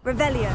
Revelio.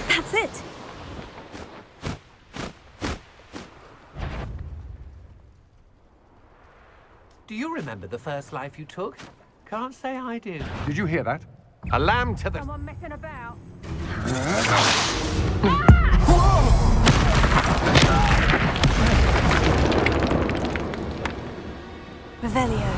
That's it. Do you remember the first life you took? Can't say I do. Did you hear that? A lamb to the... Someone messing about. Revelio.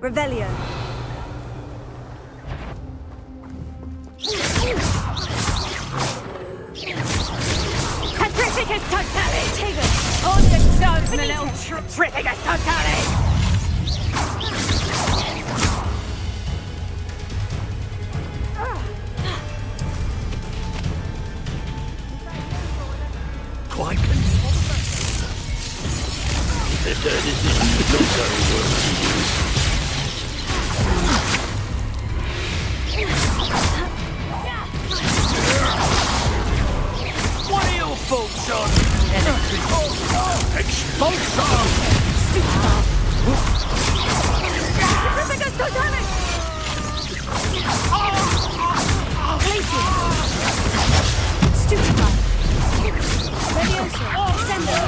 Revelio. Patrificus Totalis! On the stones, my little Patrificus Totalis! Quite What are your thoughts on electric expulsion? Patrificus Totalis! Stupefy! Leviosa! Ascendo!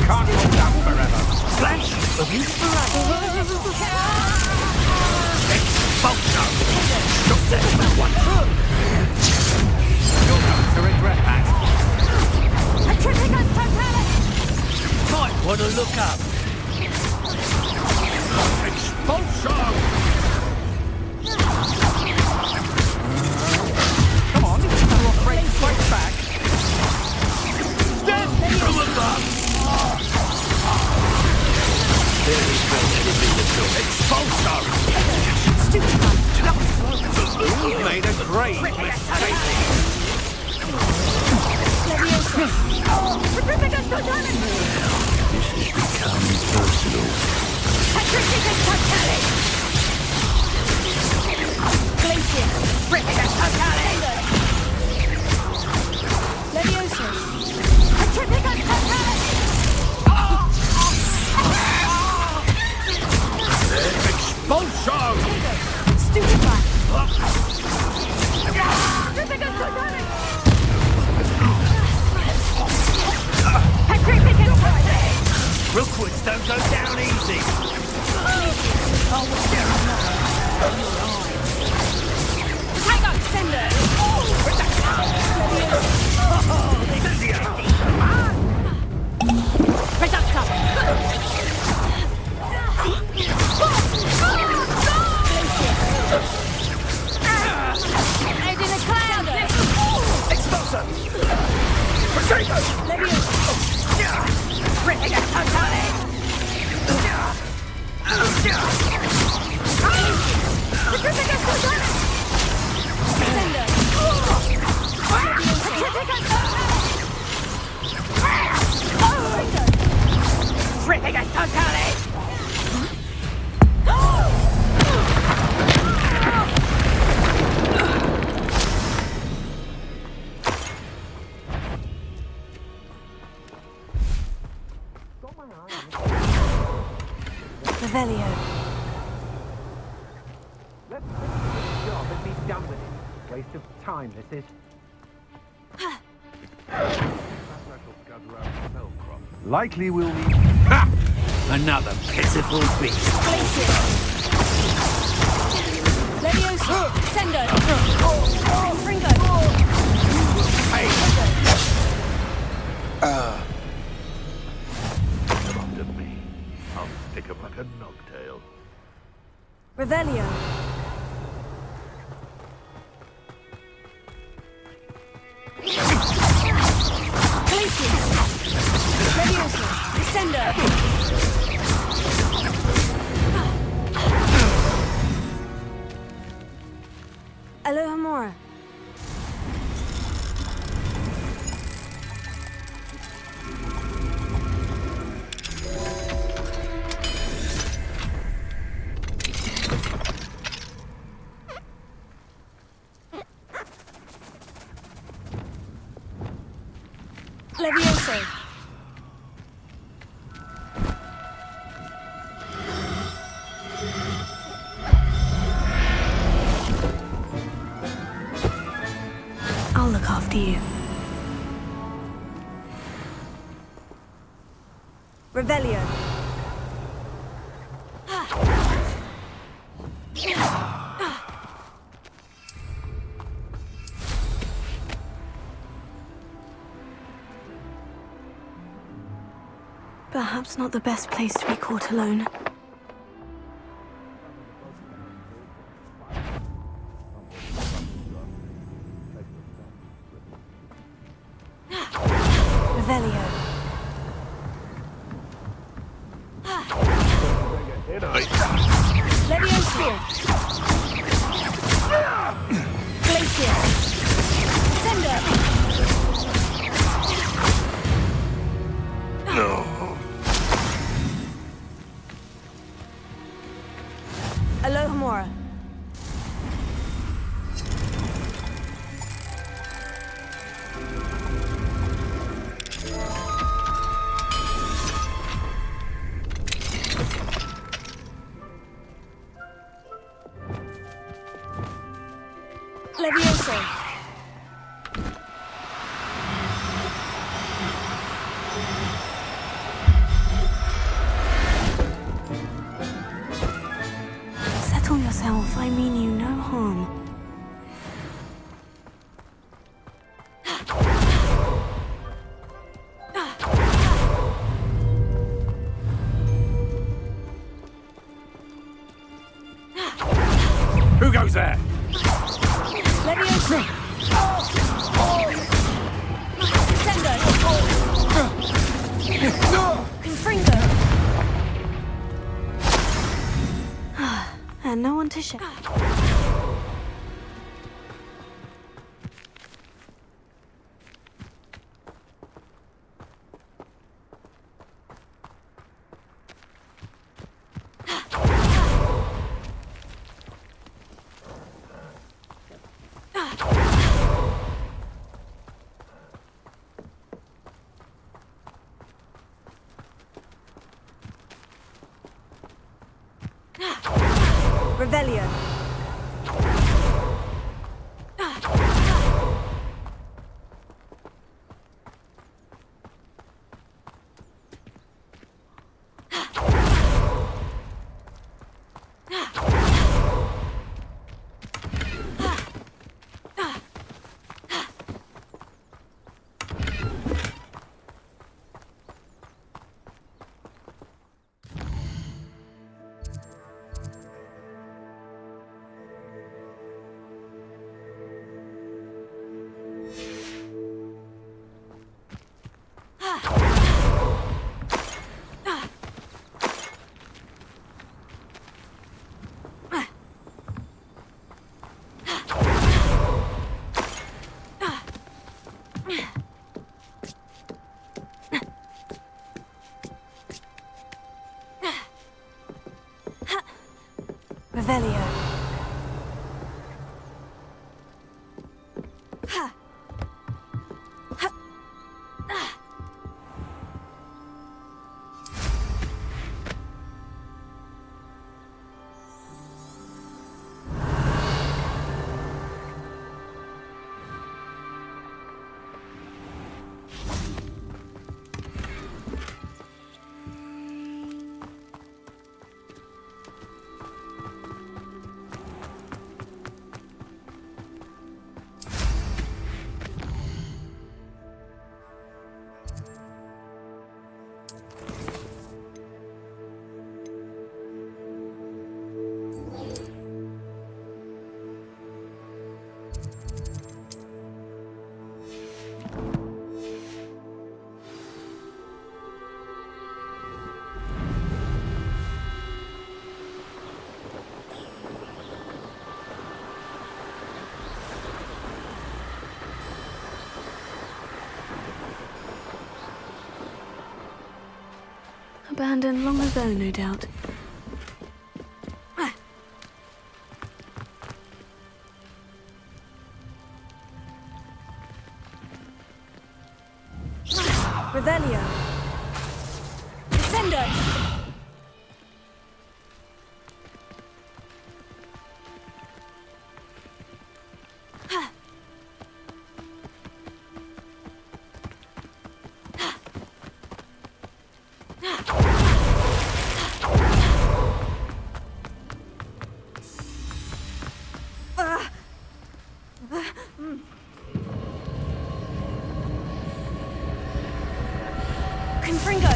Can't hold down forever. Flash of inspiration. Expulsion. Stop that one. You're going to regret that. Patrificus Totalis! Might want to look up. Expulsion. Come on, you're afraid to fight back. Death from above. There is no enemy at Expulsion. Stupefy! You made a great mistake. Leviosa! Patrificus Totalis! This has become personal. Patrificus Totalis! Glacier! Patrificus Totalis! Leviosa! Patrificus Totalis! Expulsion! Stupefy! Patrificus Totalis! Patrificus Totalis! Rookwoods don't go down easy. Hang on, Sender! Reducta! Head in a cloud! Expulsion! Potato! Patrificus Totalis! Let's finish this job and be done with it. Waste of time, this is. Likely we'll need... Ha! Another pitiful beast. Place it. Leviosa. Sendo. Fringo. Hey! Come on to me. I'll stick him like a knobtail. Revelio. Glacius. Leviosa. Descendo. Alohomora. Levioso. I'll look after you. Revelio. Perhaps not the best place to be caught alone. Revelio. Levioso. Glacier. Sendo. Alohomora. Levioso. Settle yourself, I mean you no harm. Who goes there? Levioso. Sendo. Confringo. And no one to share. Revelio. Revelio. Abandoned long ago, no doubt. Revelio. Descendo. Confringo!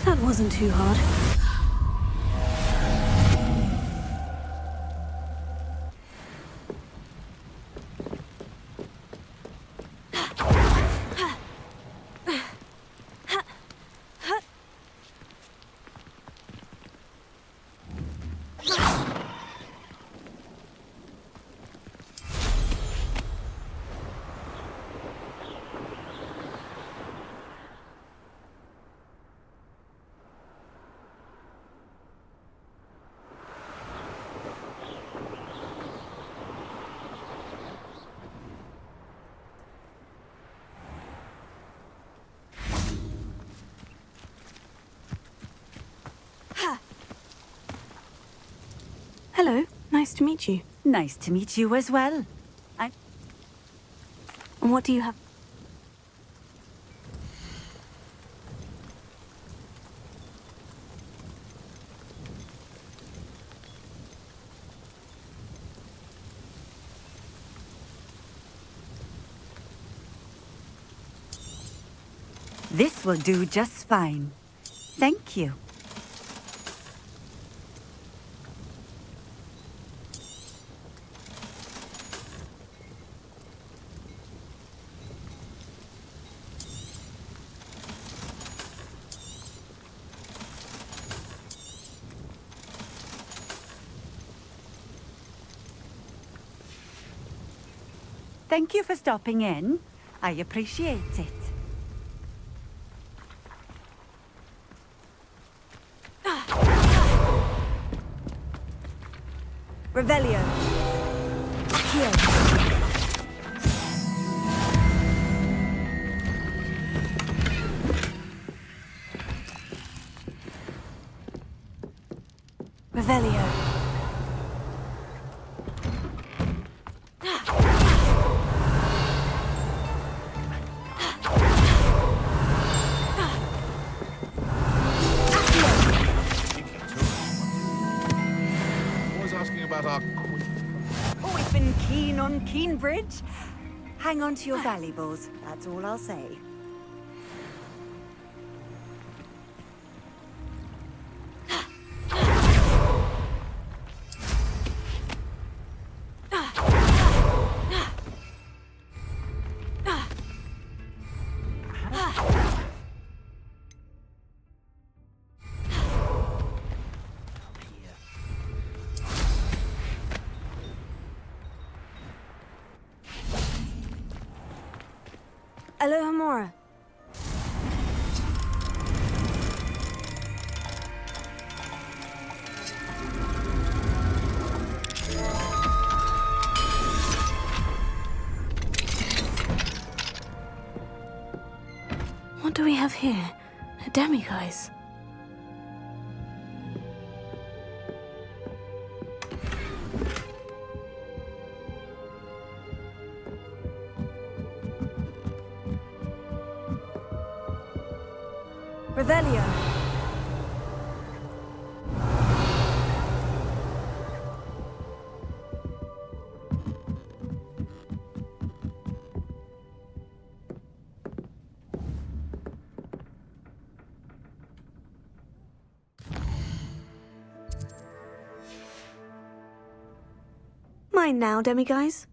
That wasn't too hard. Hello, nice to meet you. Nice to meet you as well. And what do you have? This will do just fine. Thank you. Thank you for stopping in. I appreciate it. Revelio. Here. Revelio. Always asking about our queen. Always keen on Keenbridge? Hang on to your valuables, that's all I'll say. Alohomora. What do we have here? A demiguise. Revelio. Mine now, demiguise.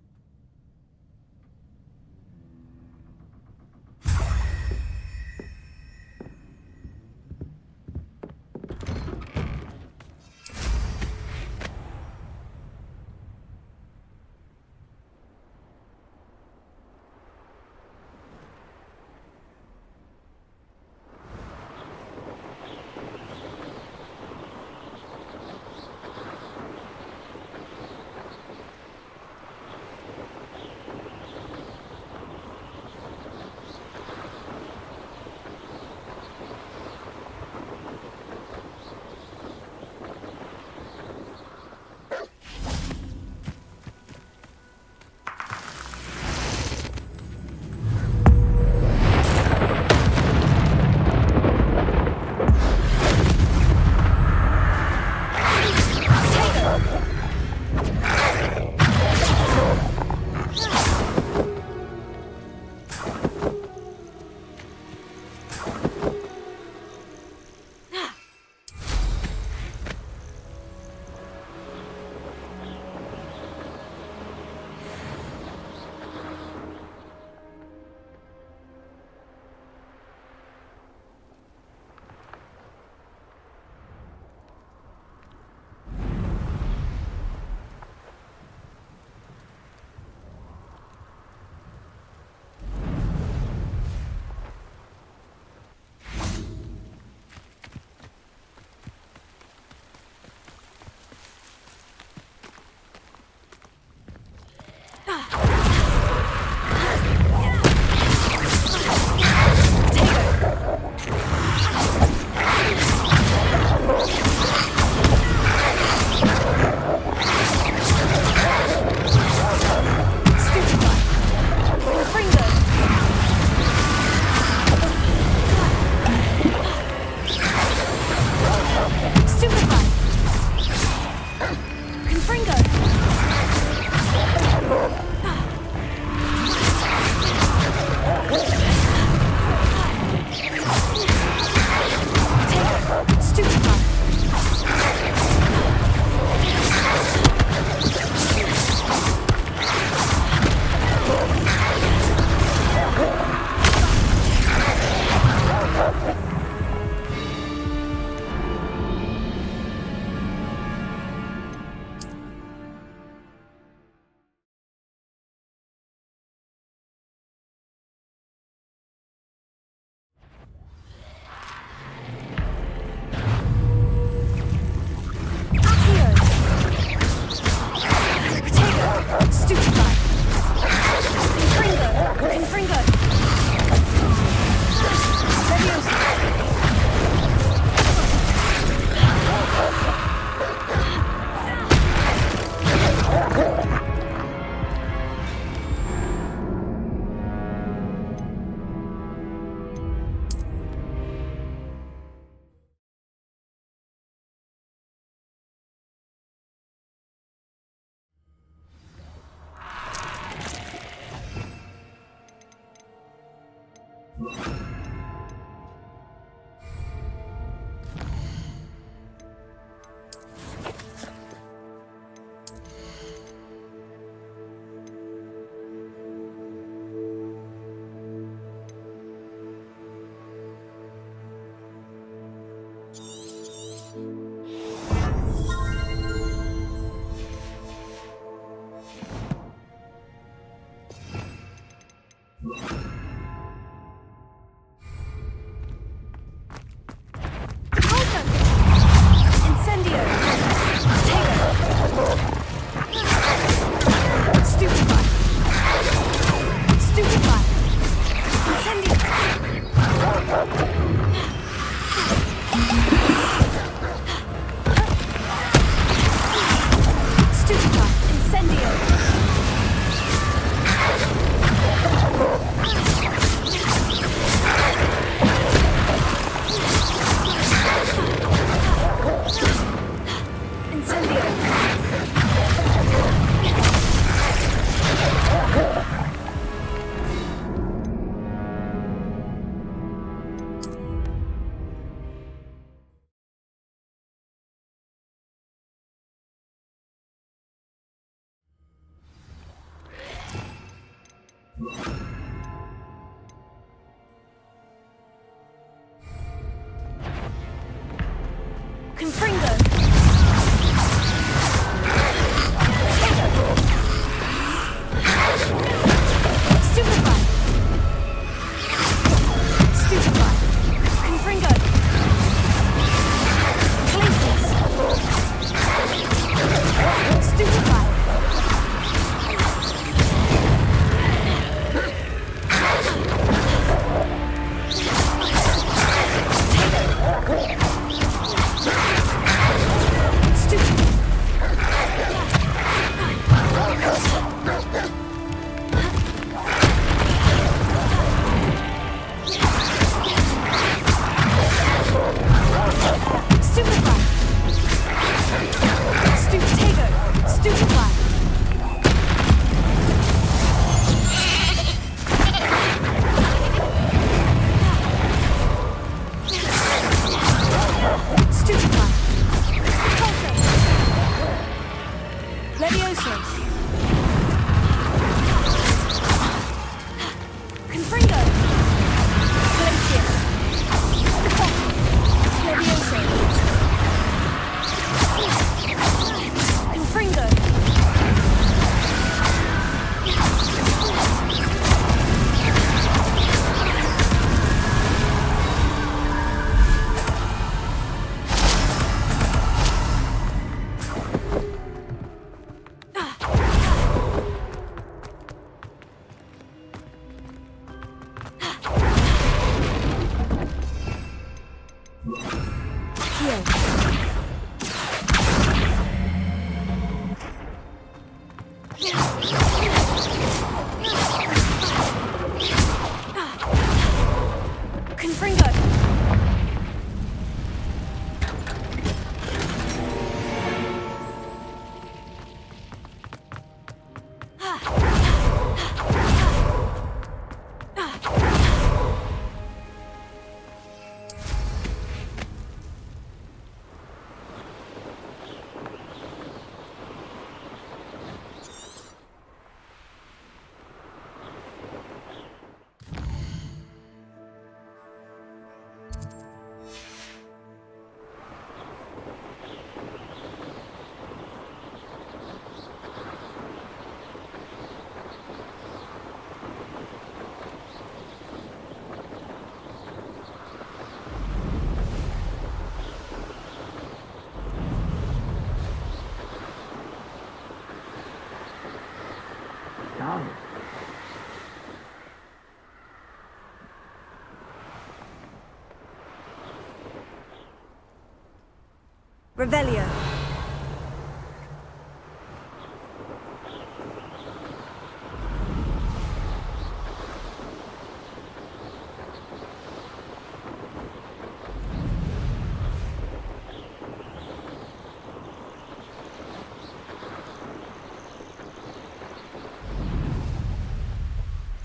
Revelio.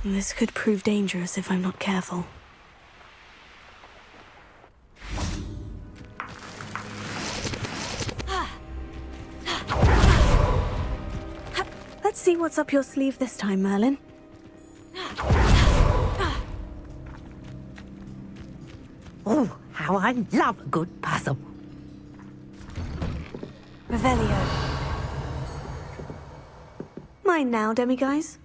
This could prove dangerous if I'm not careful. See what's up your sleeve this time, Merlin. Oh, how I love a good puzzle. Revelio. Mine now, demiguise.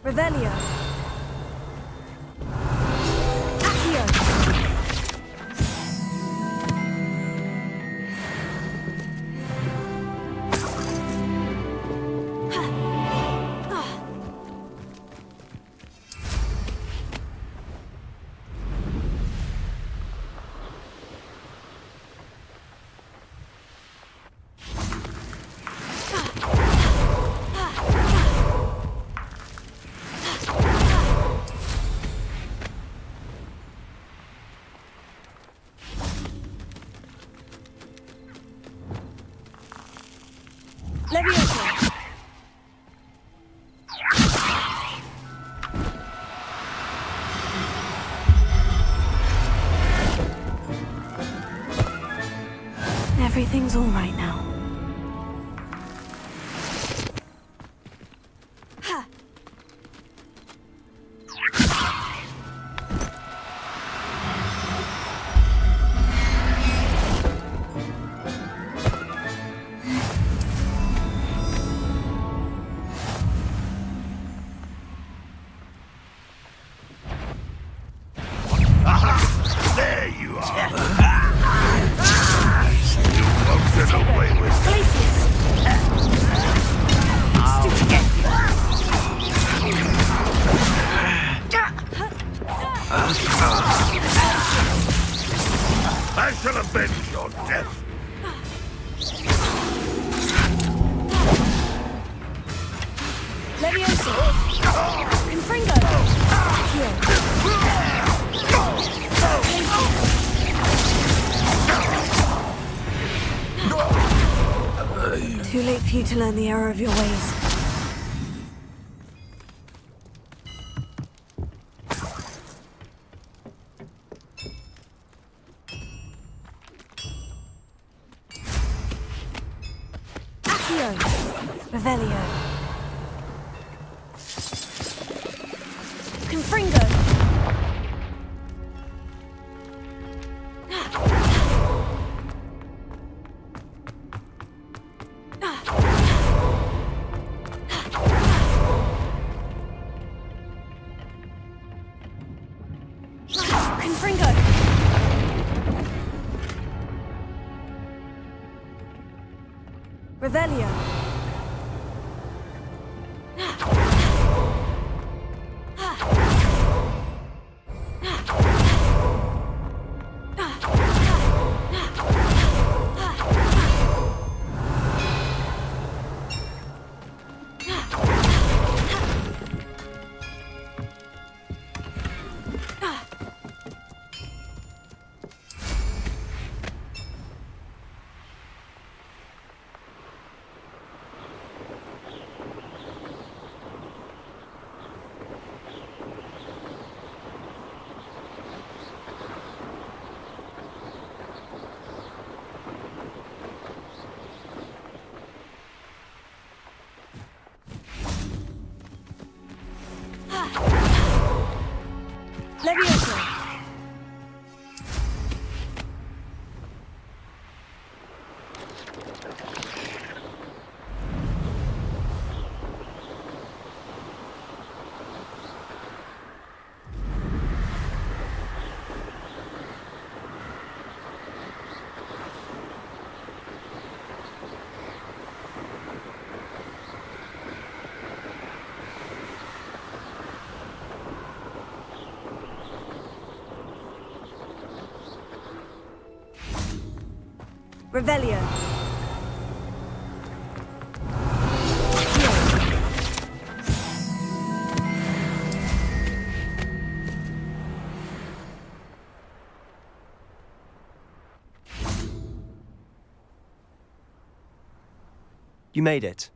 Revelio. Accio. Leviosa. Everything's all right now. Ha. There you are. You won't get away with it. Glacius. I shall avenge your death. Leviosa. Confringo. Accio. Too late for you to learn the error of your ways. Accio. Revelio. Confringo. Confringo. Revelio. Leviosa. Revelio. You made it.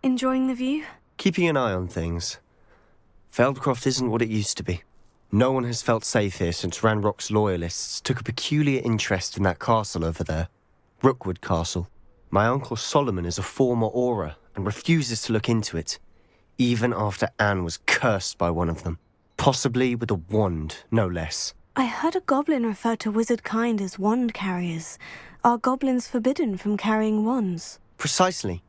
Enjoying the view? Keeping an eye on things. Feldcroft isn't what it used to be. No one has felt safe here since Ranrock's loyalists took a peculiar interest in that castle over there. Rookwood Castle. My uncle Solomon is a former Auror and refuses to look into it, even after Anne was cursed by one of them. Possibly with a wand, no less. I heard a goblin refer to wizard kind as wand carriers. Are goblins forbidden from carrying wands? Precisely.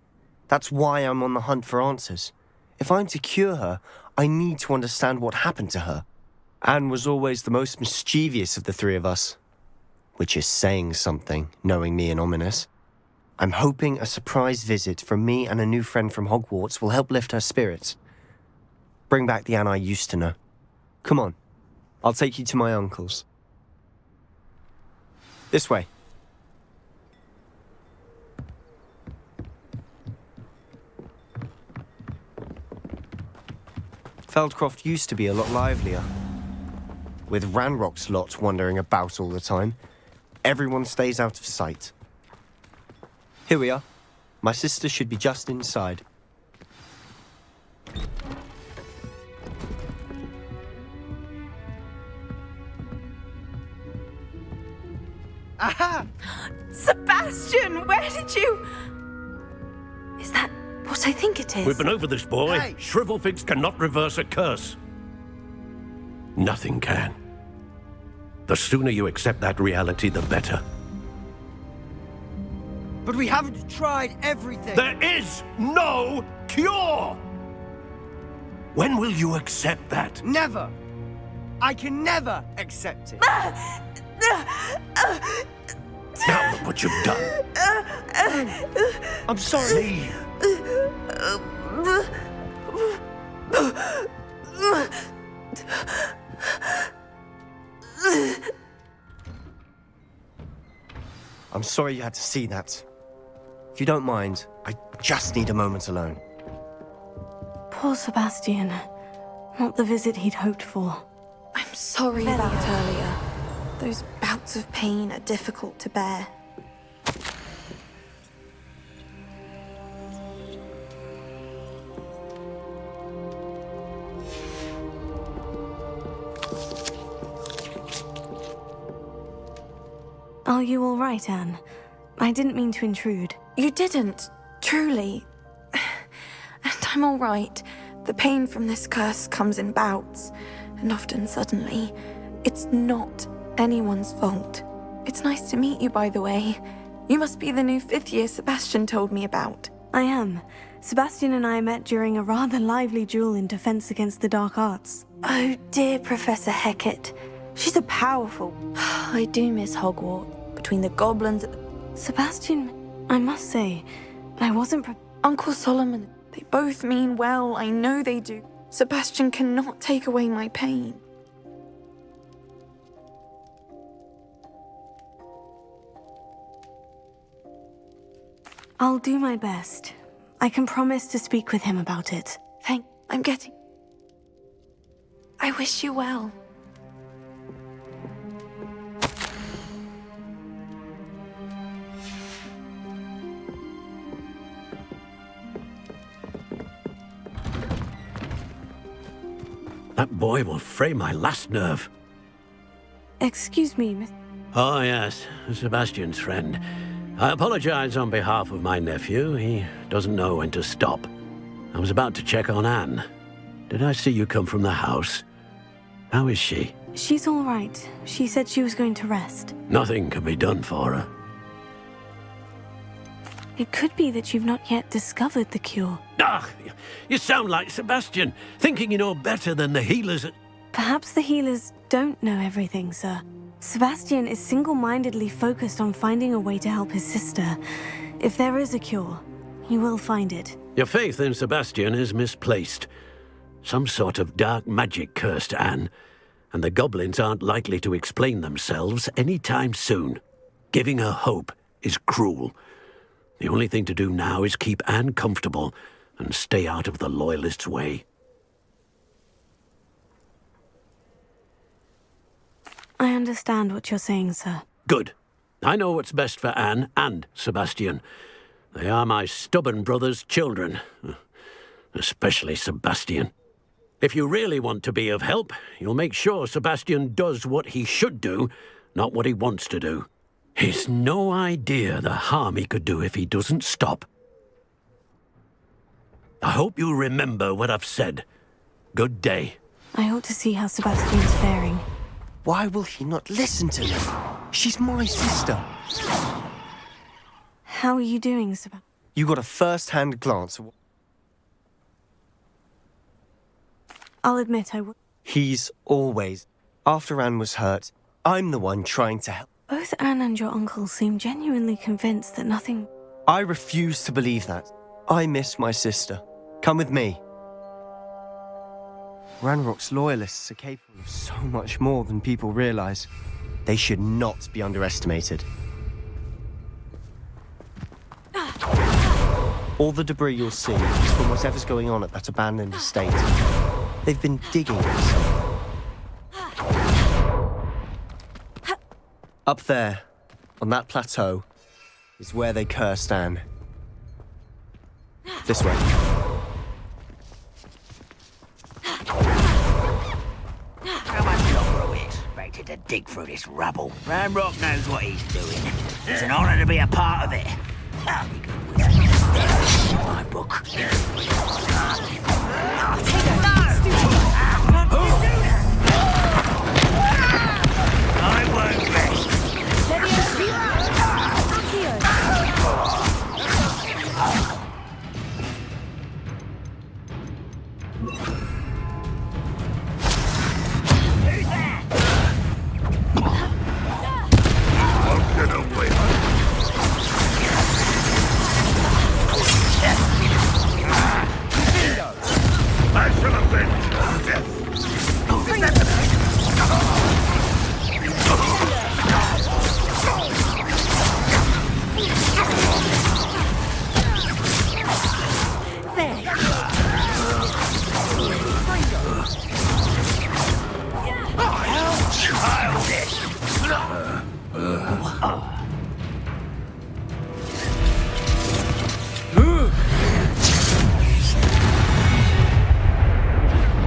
That's why I'm on the hunt for answers. If I'm to cure her, I need to understand what happened to her. Anne was always the most mischievous of the three of us. Which is saying something, knowing me and Ominous. I'm hoping a surprise visit from me and a new friend from Hogwarts will help lift her spirits. Bring back the Anne I used to know. Come on, I'll take you to my uncle's. This way. Feldcroft used to be a lot livelier. With Ranrock's lot wandering about all the time, everyone stays out of sight. Here we are. My sister should be just inside. Aha! Sebastian, where did you... Is that what I think it is? We've been over this, boy. Hey. Shrivelfigs cannot reverse a curse. Nothing can. The sooner you accept that reality, the better. But we haven't tried everything. There is no cure! When will you accept that? Never. I can never accept it. Now look what you've done. I'm sorry. Leave. I'm sorry you had to see that. If you don't mind, I just need a moment alone. Poor Sebastian. Not the visit he'd hoped for. I'm sorry about earlier. Those bouts of pain are difficult to bear. Are you all right, Anne? I didn't mean to intrude. You didn't, truly. And I'm all right. The pain from this curse comes in bouts, and often suddenly. It's not anyone's fault. It's nice to meet you, by the way. You must be the new 5th year Sebastian told me about. I am. Sebastian and I met during a rather lively duel in defense against the dark arts. Oh dear, Professor Hecat. She's a powerful... I do miss Hogwarts. Between the goblins... Sebastian, I must say, I wasn't Uncle Solomon, they both mean well, I know they do. Sebastian cannot take away my pain. I'll do my best. I can promise to speak with him about it. I wish you well. That boy will fray my last nerve. Excuse me, Miss... Oh, yes, Sebastian's friend. I apologize on behalf of my nephew. He doesn't know when to stop. I was about to check on Anne. Did I see you come from the house? How is she? She's all right. She said she was going to rest. Nothing can be done for her. It could be that you've not yet discovered the cure. Ah, you sound like Sebastian, thinking you know better than the healers at... Perhaps the healers don't know everything, sir. Sebastian is single-mindedly focused on finding a way to help his sister. If there is a cure, he will find it. Your faith in Sebastian is misplaced. Some sort of dark magic cursed Anne, and the goblins aren't likely to explain themselves anytime soon. Giving her hope is cruel. The only thing to do now is keep Anne comfortable and stay out of the Loyalists' way. I understand what you're saying, sir. Good. I know what's best for Anne and Sebastian. They are my stubborn brother's children. Especially Sebastian. If you really want to be of help, you'll make sure Sebastian does what he should do, not what he wants to do. He's no idea the harm he could do if he doesn't stop. I hope you remember what I've said. Good day. I ought to see how Sebastian's faring. Why will he not listen to me? She's my sister. How are you doing, Sebastian? You got a first-hand glance at what... I'll admit I would. He's always... After Anne was hurt, I'm the one trying to help. Both Anne and your uncle seem genuinely convinced that nothing... I refuse to believe that. I miss my sister. Come with me. Ranrock's loyalists are capable of so much more than people realize. They should not be underestimated. All the debris you'll see is from whatever's going on at that abandoned estate. They've been digging for something. Up there, on that plateau, is where they cursed Anne. This way. How much longer are we expected to dig through this rubble? Ranrock knows what he's doing. It's an honor to be a part of it. My book. I won't rest. Get away. I shall avenge death.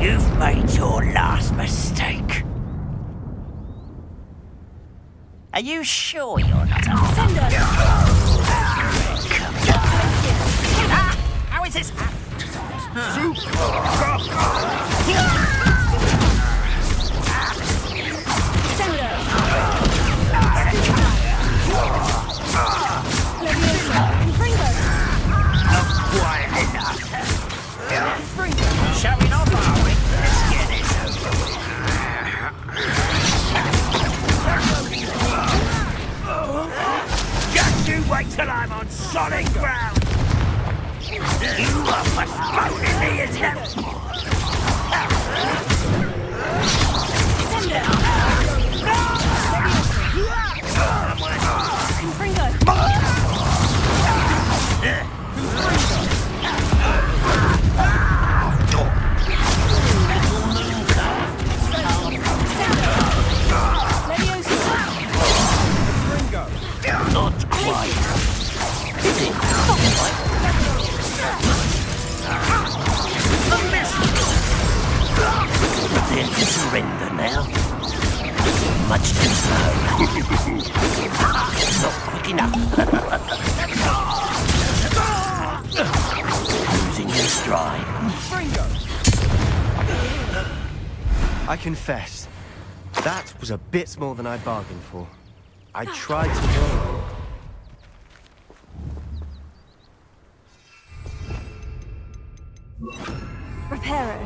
You've made your last mistake. Are you sure you're not a how is this? Quiet enough. Showing off, are we? Let's get this over with. Just you wait till I'm on solid ground. You are postponing the attempt. Not quite. Prepare to surrender now. Much too slow. Not quick enough. Losing your stride. I confess, that was a bit more than I bargained for. I tried to warn you. Reparo.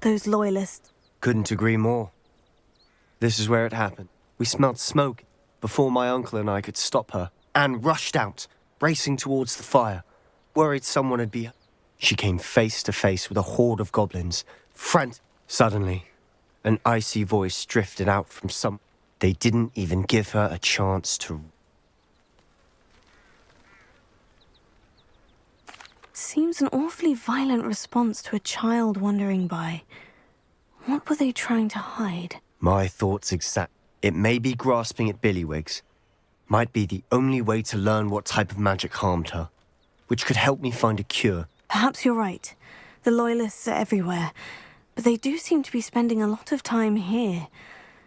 Those loyalists. Couldn't agree more. This is where it happened. We smelled smoke before my uncle and I could stop her. Anne rushed out, racing towards the fire, worried someone had be... She came face to face with a horde of goblins, Friend. Suddenly, an icy voice drifted out from some... They didn't even give her a chance to... Seems an awfully violent response to a child wandering by. What were they trying to hide? My thoughts exact. It may be grasping at Billywigs. Might be the only way to learn what type of magic harmed her, which could help me find a cure. Perhaps you're right. The Loyalists are everywhere, but they do seem to be spending a lot of time here,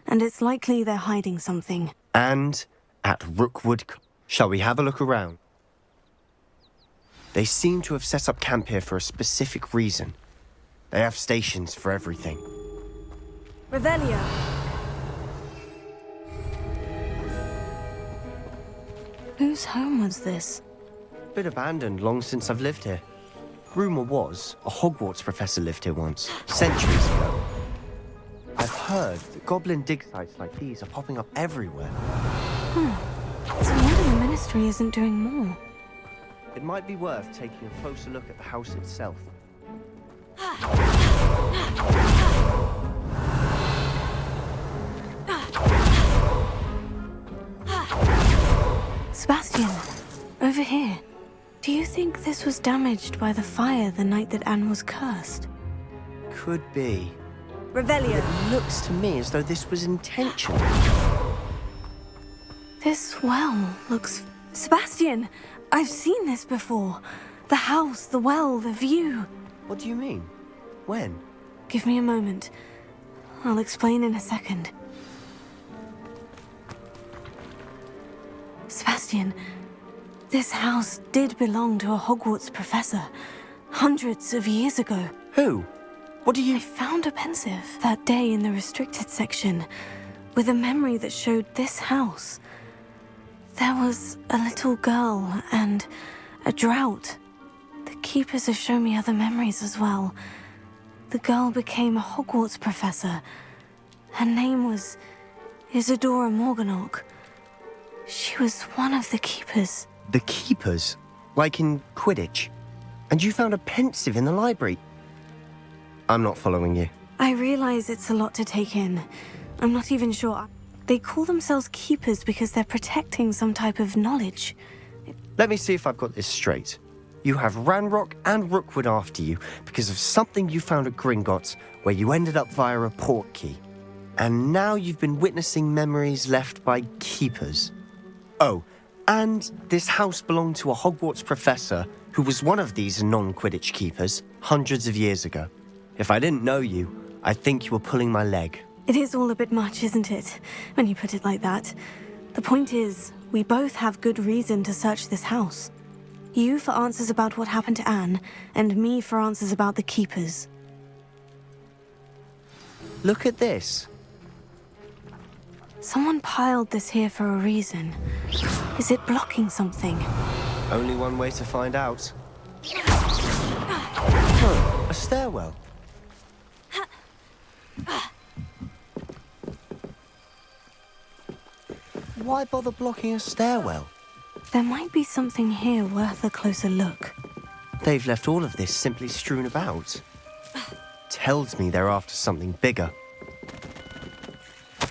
and it's likely they're hiding something. And at Rookwood... Shall we have a look around? They seem to have set up camp here for a specific reason. They have stations for everything. Revelio. Whose home was this? Been abandoned long since I've lived here. Rumour was a Hogwarts professor lived here once, centuries ago. I've heard that goblin dig sites like these are popping up everywhere. It's a wonder the Ministry isn't doing more. It might be worth taking a closer look at the house itself. Sebastian, over here. Do you think this was damaged by the fire the night that Anne was cursed? Could be. Revelio. It looks to me as though this was intentional. This well looks... Sebastian, I've seen this before. The house, the well, the view. What do you mean? When? Give me a moment. I'll explain in a second. Sebastian, this house did belong to a Hogwarts professor, hundreds of years ago. Who? What do you... I found a pensive that day in the restricted section, with a memory that showed this house. There was a little girl and a drought. The keepers have shown me other memories as well. The girl became a Hogwarts professor. Her name was Isadora Morganach. She was one of the keepers. The keepers? Like in Quidditch? And you found a pensive in the library? I'm not following you. I realize it's a lot to take in. I'm not even sure. They call themselves keepers because they're protecting some type of knowledge. Let me see if I've got this straight. You have Ranrock and Rookwood after you because of something you found at Gringotts, where you ended up via a portkey. And now you've been witnessing memories left by keepers. Oh, and this house belonged to a Hogwarts professor who was one of these non-Quidditch keepers hundreds of years ago. If I didn't know you, I'd think you were pulling my leg. It is all a bit much, isn't it, when you put it like that? The point is, we both have good reason to search this house. You for answers about what happened to Anne, and me for answers about the keepers. Look at this. Someone piled this here for a reason. Is it blocking something? Only one way to find out. Oh, a stairwell. Why bother blocking a stairwell? There might be something here worth a closer look. They've left all of this simply strewn about. Tells me they're after something bigger. A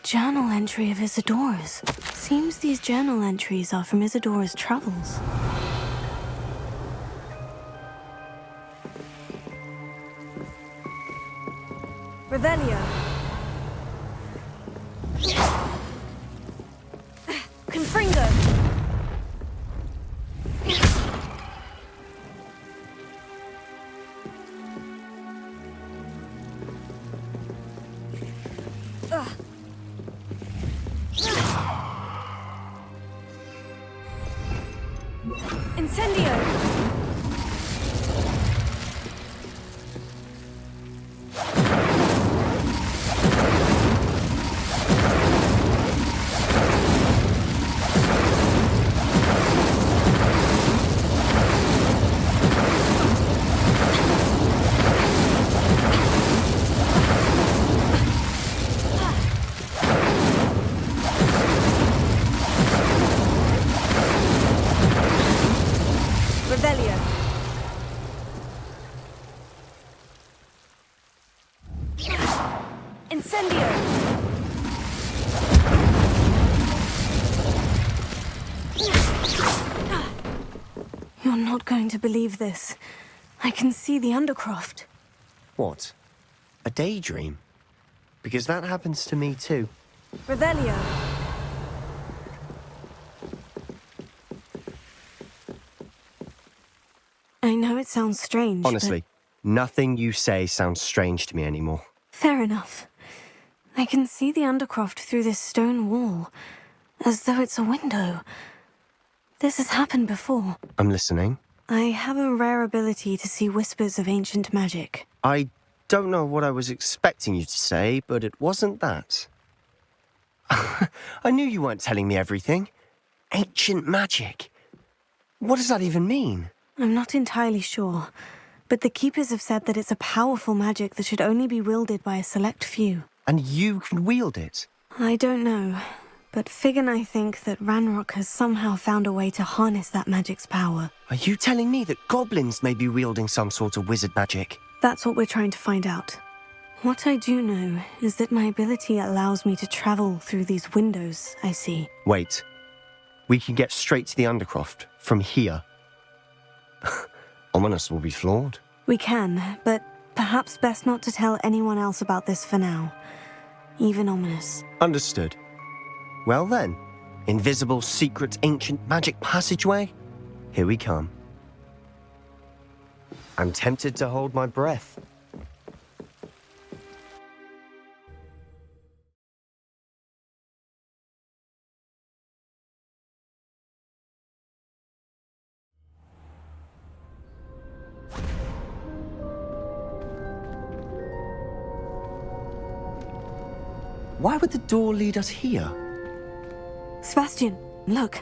journal entry of Isadora's. Seems these journal entries are from Isadora's travels. Revelio. Confringo. Incendio. Incendio! You're not going to believe this. I can see the Undercroft. What? A daydream? Because that happens to me too. Revelio. I know it sounds strange, Honestly, nothing you say sounds strange to me anymore. Fair enough. I can see the Undercroft through this stone wall, as though it's a window. This has happened before. I'm listening. I have a rare ability to see whispers of ancient magic. I don't know what I was expecting you to say, but it wasn't that. I knew you weren't telling me everything. Ancient magic. What does that even mean? I'm not entirely sure, but the Keepers have said that it's a powerful magic that should only be wielded by a select few. And you can wield it? I don't know, but Fig and I think that Ranrock has somehow found a way to harness that magic's power. Are you telling me that goblins may be wielding some sort of wizard magic? That's what we're trying to find out. What I do know is that my ability allows me to travel through these windows I see. Wait. We can get straight to the Undercroft from here. Ominous will be floored. We can, but perhaps best not to tell anyone else about this for now. Even Ominous. Understood. Well then, invisible, secret, ancient magic passageway? Here we come. I'm tempted to hold my breath. Why would the door lead us here? Sebastian, look.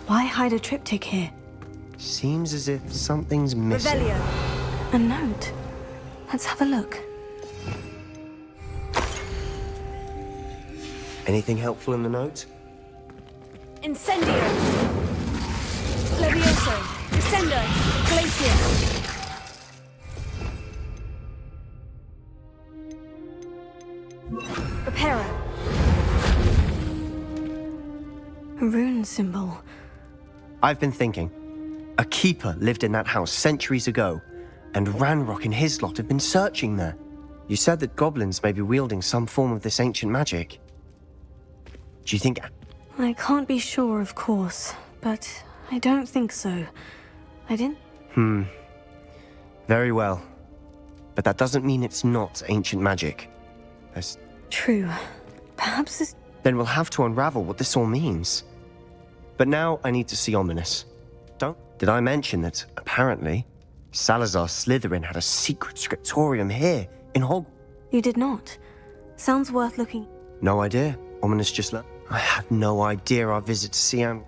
Why hide a triptych here? Seems as if something's missing. Revelio. A note. Let's have a look. Anything helpful in the note? Incendio. Levioso. Descendo. Glacius. Reparo. A rune symbol. I've been thinking. A keeper lived in that house centuries ago, and Ranrock and his lot have been searching there. You said that goblins may be wielding some form of this ancient magic. Do you think... I can't be sure, of course, but I don't think so. I didn't... Very well. But that doesn't mean it's not ancient magic. There's... True. Perhaps this... Then we'll have to unravel what this all means. But now I need to see Ominous. Did I mention that, apparently, Salazar Slytherin had a secret scriptorium here, in Hogwarts? You did not. Sounds worth looking... No idea. Ominous just left. I had no idea our visit to Siam...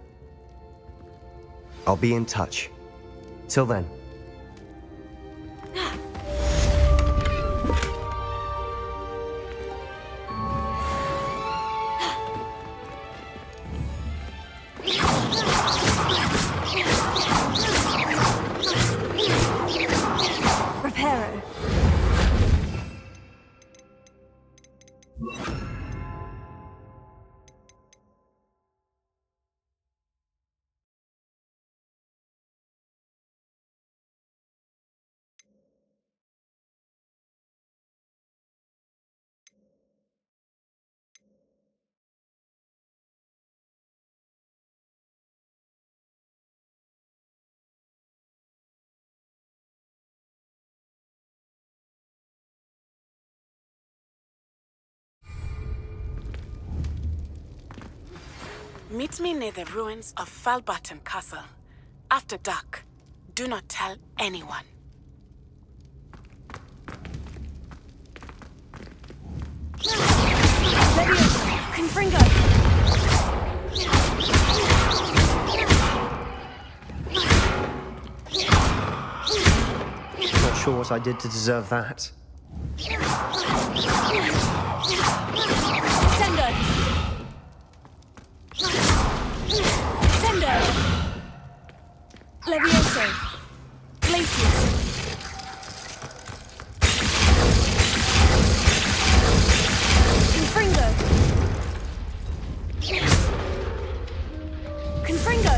I'll be in touch. Till then. Reparo. Meet me near the ruins of Falbarton Castle. After dark. Do not tell anyone. Levioso. Confringo. sure what I did to deserve that. Sender! Sender! Levioso! Glacius! Confringo! Confringo!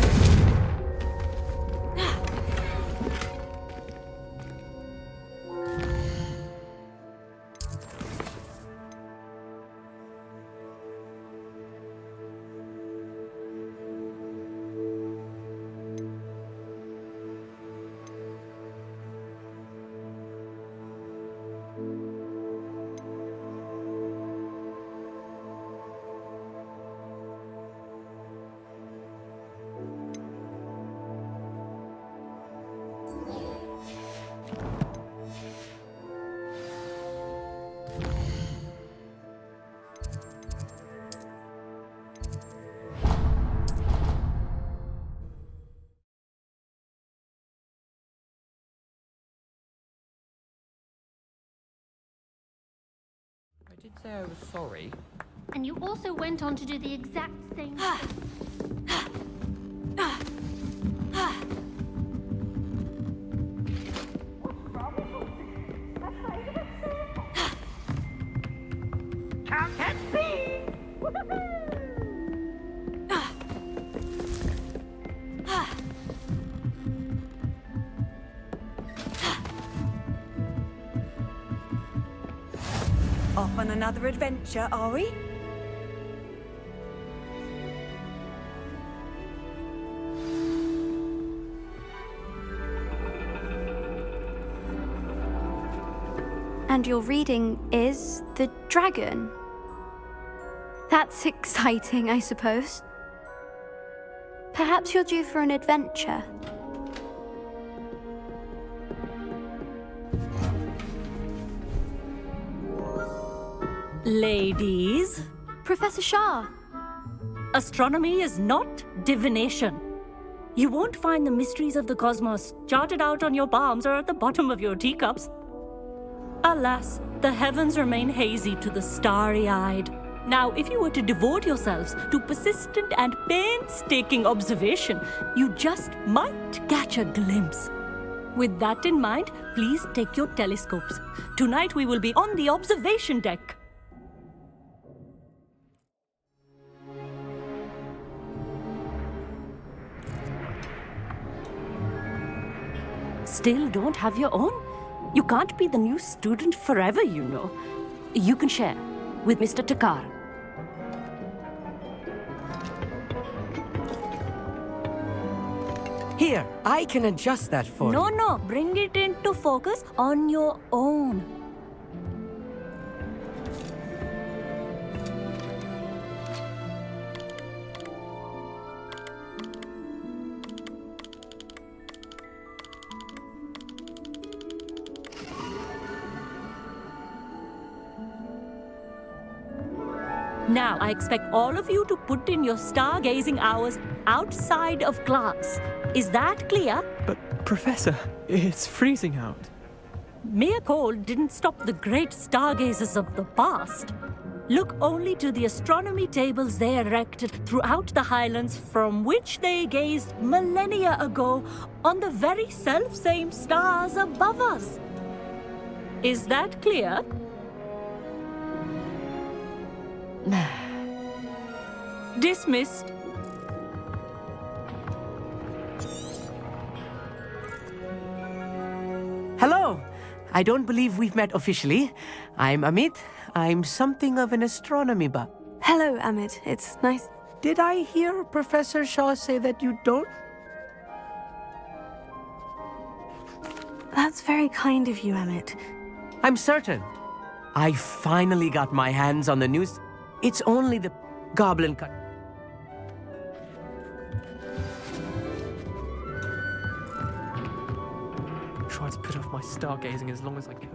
I did say I was sorry. And you also went on to do the exact same thing. Off on another adventure, are we? And your reading is the dragon. That's exciting, I suppose. Perhaps you're due for an adventure. Ladies, Professor Shah. astronomy is not divination. You won't find the mysteries of the cosmos charted out on your palms or at the bottom of your teacups. Alas, the heavens remain hazy to the starry-eyed. Now, if you were to devote yourselves to persistent and painstaking observation, you just might catch a glimpse. With that in mind, please take your telescopes. Tonight we will be on the observation deck. Still don't have your own? You can't be the new student forever, you know. You can share with Mr. Takar. Here, I can adjust that for you. No, bring it into focus on your own. Now, I expect all of you to put in your stargazing hours outside of class. Is that clear? But, Professor, it's freezing out. Mere cold didn't stop the great stargazers of the past. Look only to the astronomy tables they erected throughout the highlands from which they gazed millennia ago on the very self-same stars above us. Is that clear? Dismissed. Hello! I don't believe we've met officially. I'm Amit. I'm something of an astronomy buff. Hello, Amit. It's nice. Did I hear Professor Shaw say that you don't? That's very kind of you, Amit. I'm certain. I finally got my hands on the news. It's only the goblin cut. Tried to put off my stargazing as long as I could.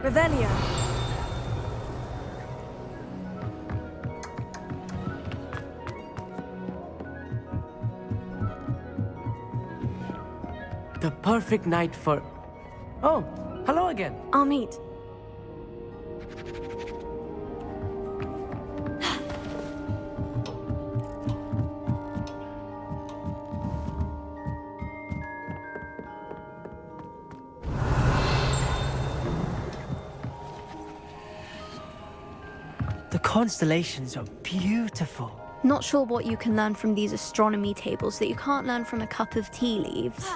Revelio. The perfect night for... Oh, hello again. I'll meet. The constellations are beautiful. Not sure what you can learn from these astronomy tables that you can't learn from a cup of tea leaves.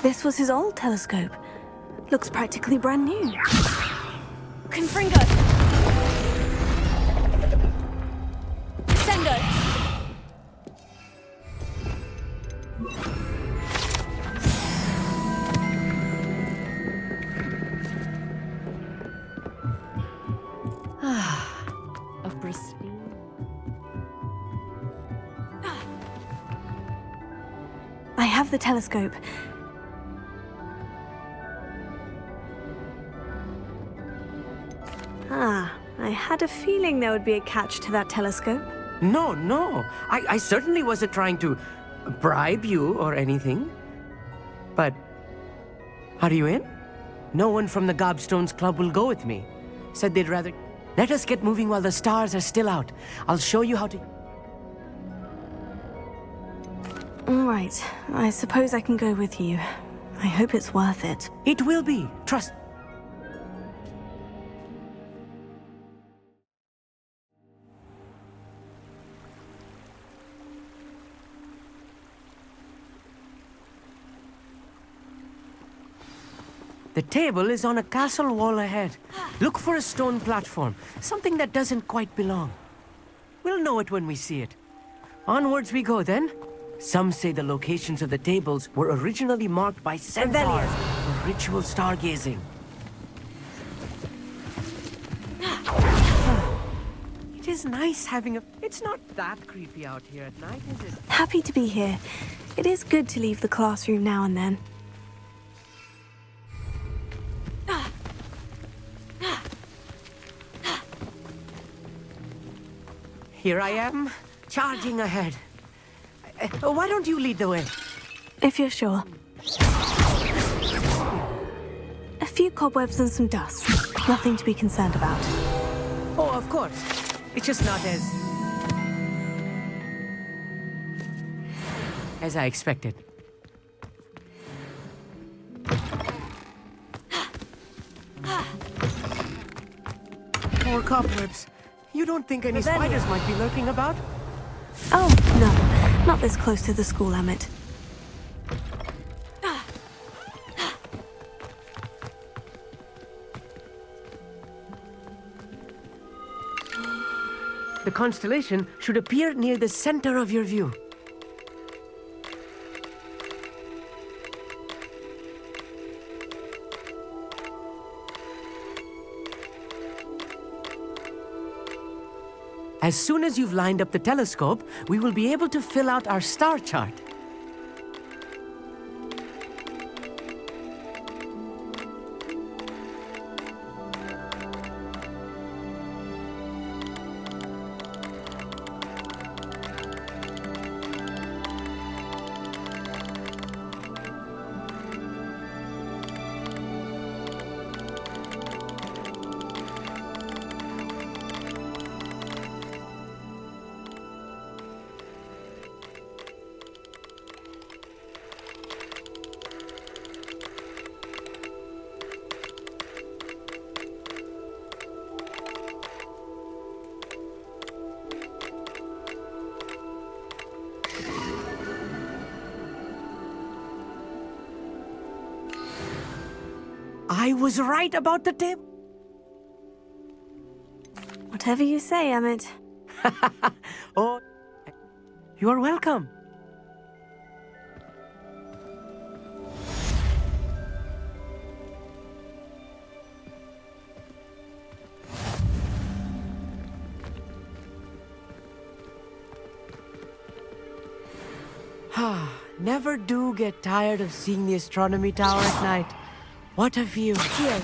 This was his old telescope. Looks practically brand new. Confringo! Sendo! A pristine. I have the telescope. I had a feeling there would be a catch to that telescope. No. I certainly wasn't trying to bribe you or anything. But are you in? No one from the Gobstones Club will go with me. Said they'd rather... Let us get moving while the stars are still out. I'll show you how to... All right. I suppose I can go with you. I hope it's worth it. It will be. Trust... The table is on a castle wall ahead. Look for a stone platform, something that doesn't quite belong. We'll know it when we see it. Onwards we go then. Some say the locations of the tables were originally marked by centaurs for ritual stargazing. It is nice having a... It's not that creepy out here at night, is it? Happy to be here. It is good to leave the classroom now and then. Here I am, charging ahead. Why don't you lead the way? If you're sure. A few cobwebs and some dust. Nothing to be concerned about. Oh, of course. It's just not as I expected. More cobwebs. You don't think any spiders might be lurking about? Oh, no. Not this close to the school, Amit. The constellation should appear near the center of your view. As soon as you've lined up the telescope, we will be able to fill out our star chart. I was right about the table. Whatever you say, Amit. Oh, you're welcome. Never do get tired of seeing the astronomy tower at night. What a view. Here.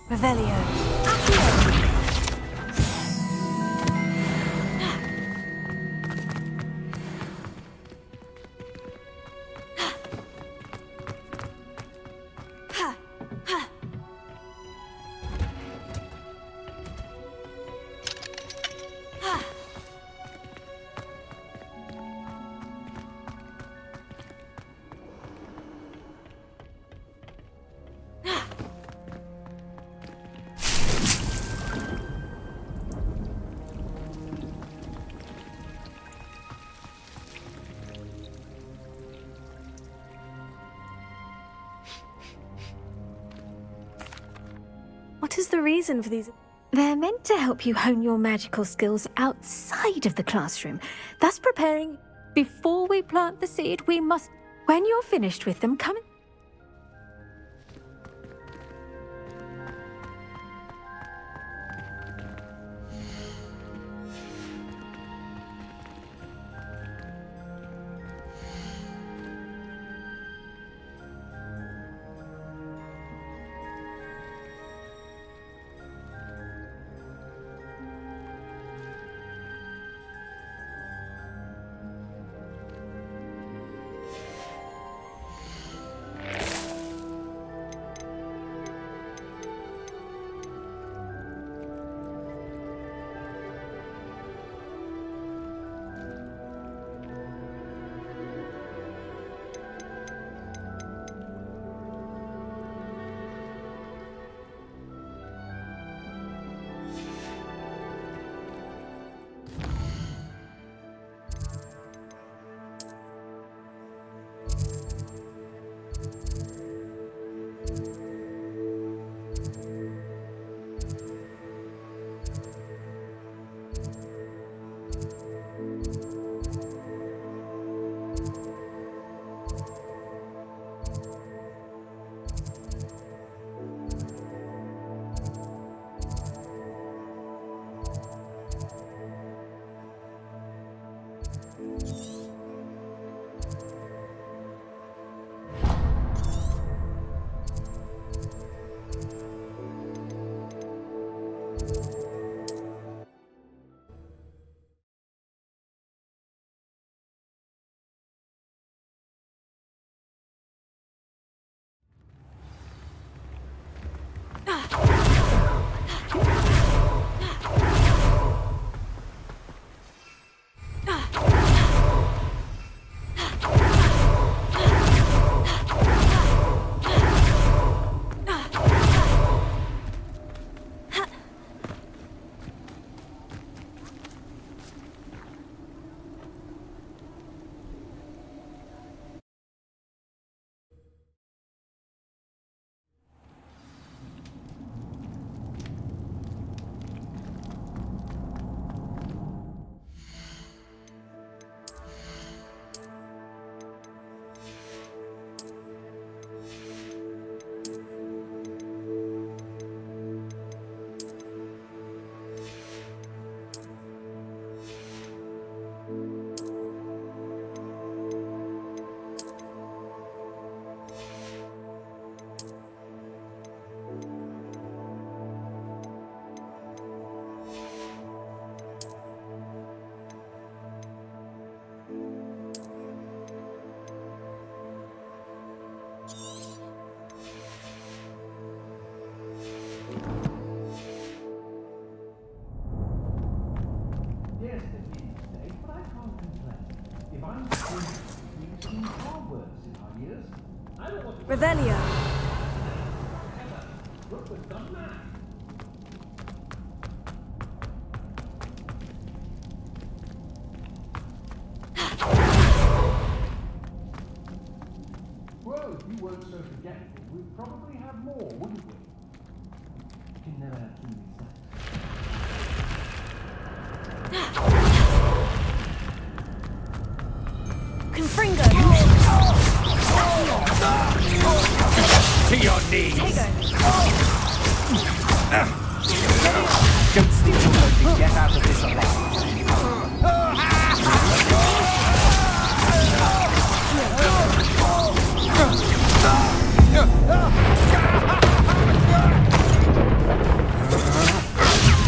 Revelio. What is the reason for these? They're meant to help you hone your magical skills outside of the classroom, thus preparing. Before we plant the seed, we must. When you're finished with them, come. Revelio. Well, if you weren't so forgetful, we'd probably have more, wouldn't we? You can never have too many Confringo. To your knees! Don't think you're going to get out of this alive.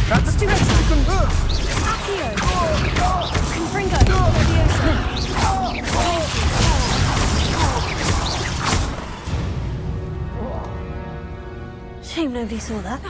That's too much. Accio. Confringo. Shame nobody saw that.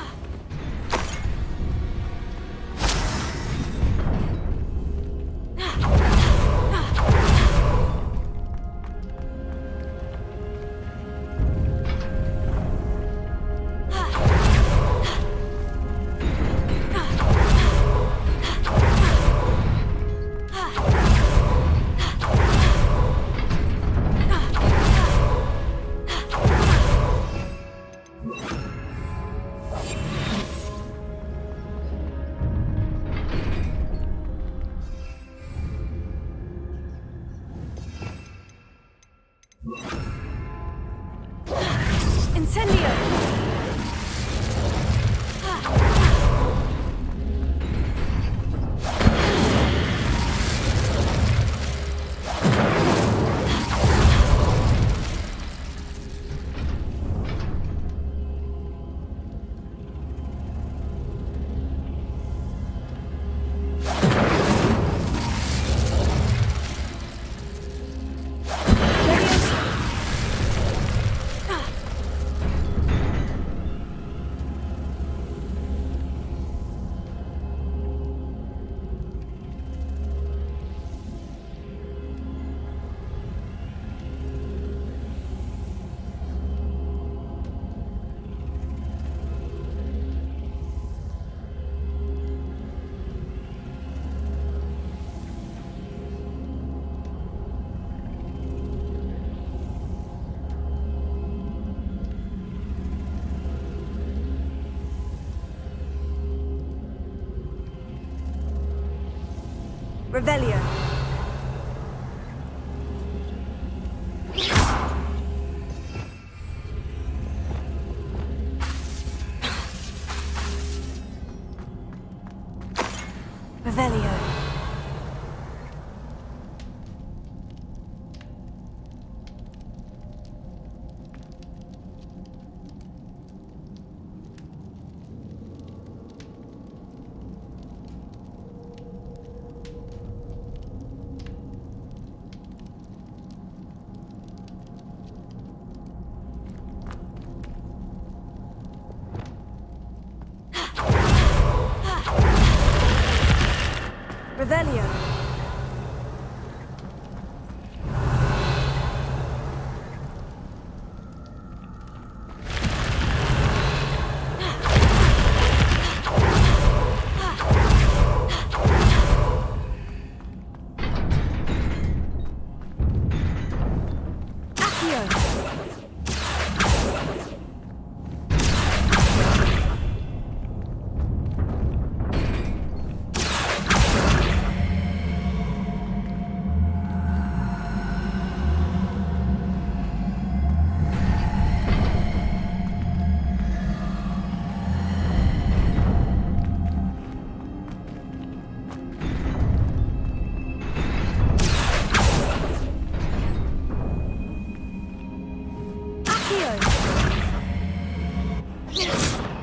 Incendio! Revelio. Revelio. Revelio.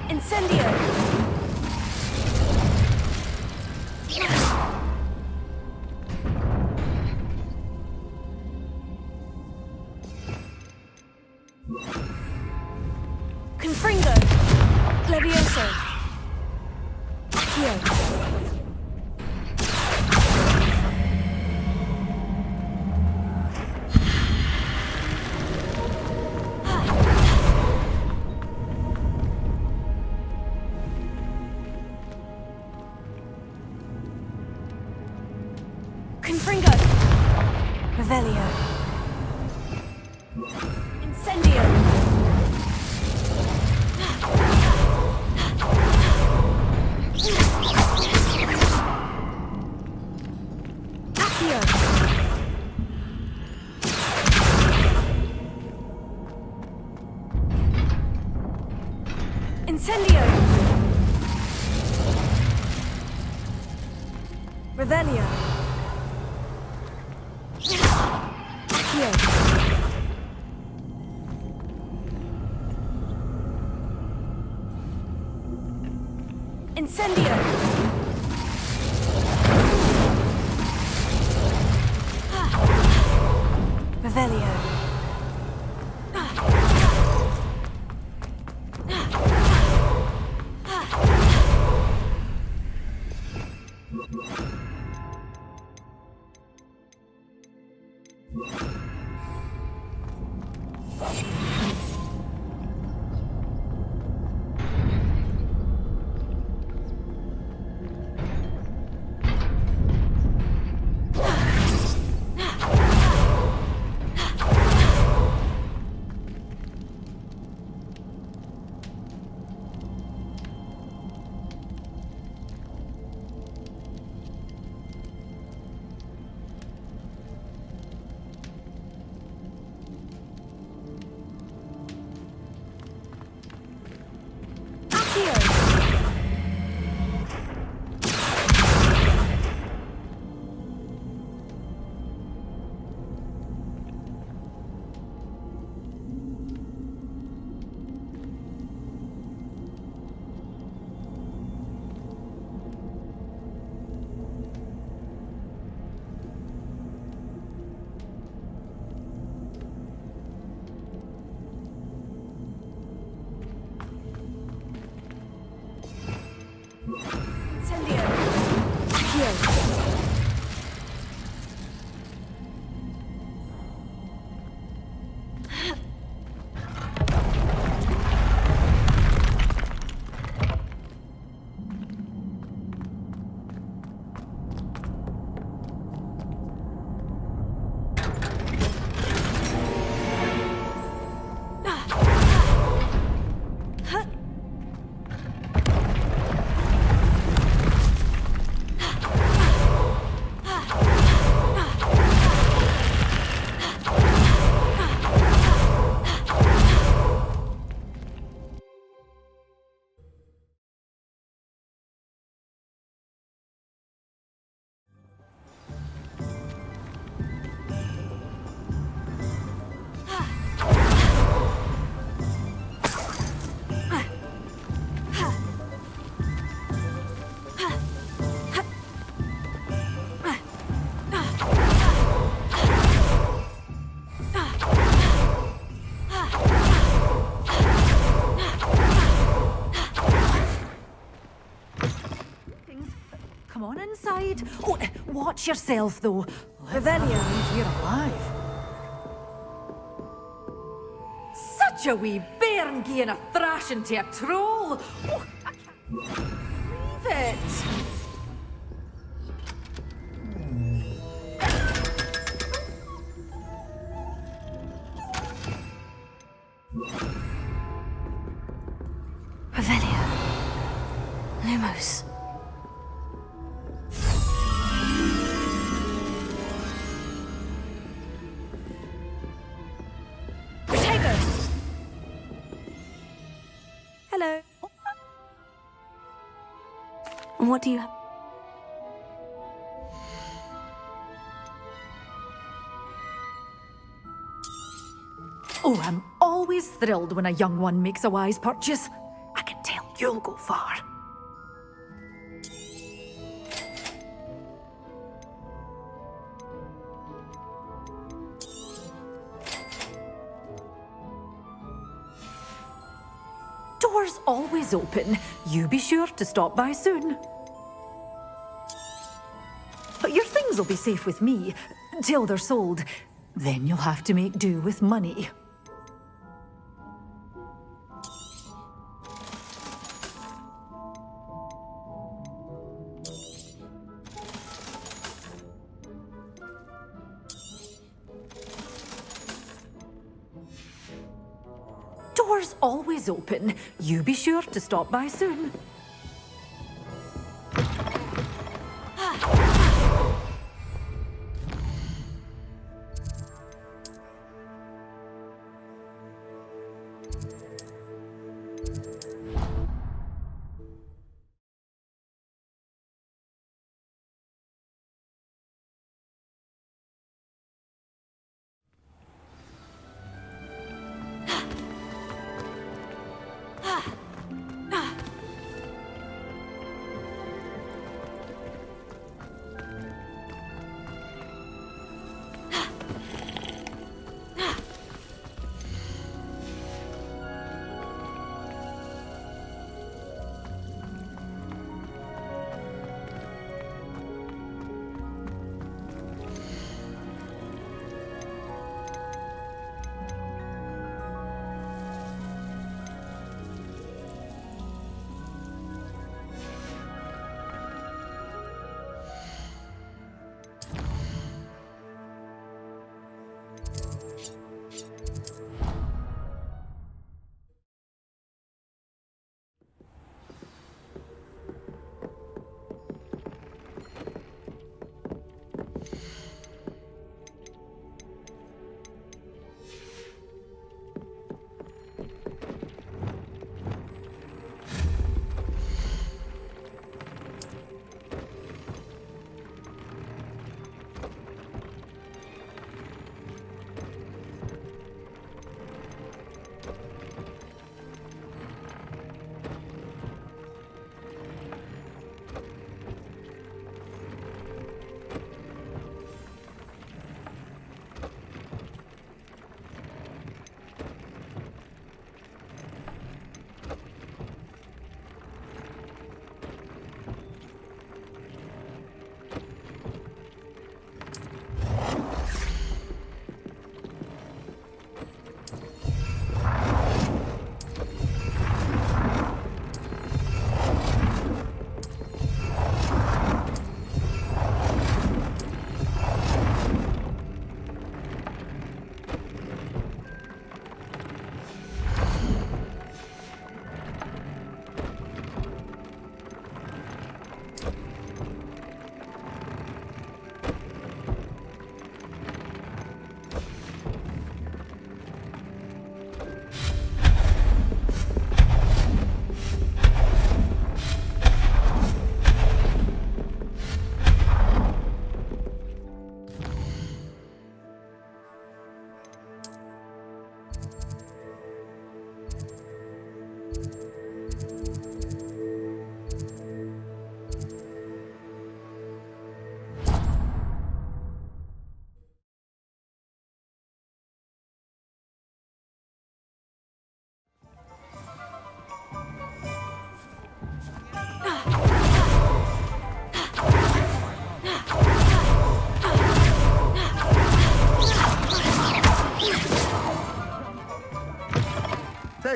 Incendio! Confringo! Levioso! Accio! Incendio! Accio! Incendio! Revelio! Accio! Incendio! Revelio! Incendio! Accio! Come on inside. Oh, watch yourself, though. Revelio! If you're alive. Such a wee bairn gieing a thrashing to a troll. Oh, I can't believe it. Revelio. Lumos. Hello. And what do you have? Oh, I'm always thrilled when a young one makes a wise purchase. I can tell you'll go far. Doors always open. You be sure to stop by soon. But your things will be safe with me, till they're sold. Then you'll have to make do with money. Door's always open. You be sure to stop by soon.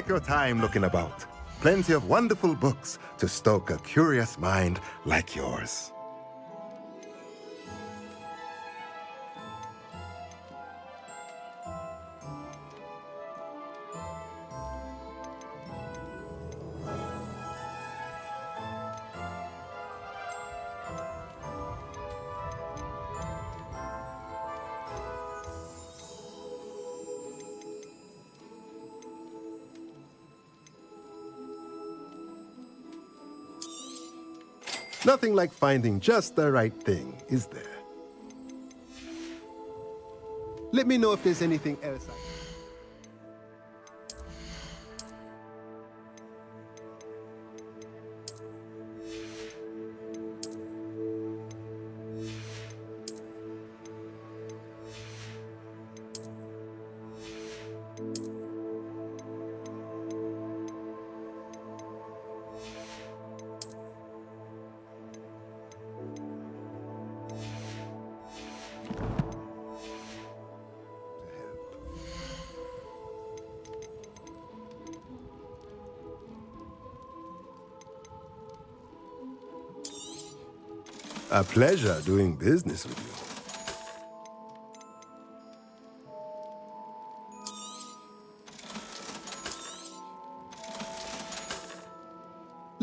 Take your time looking about. Plenty of wonderful books to stoke a curious mind like yours. Nothing like finding just the right thing, is there? Let me know if there's anything else A pleasure doing business with you.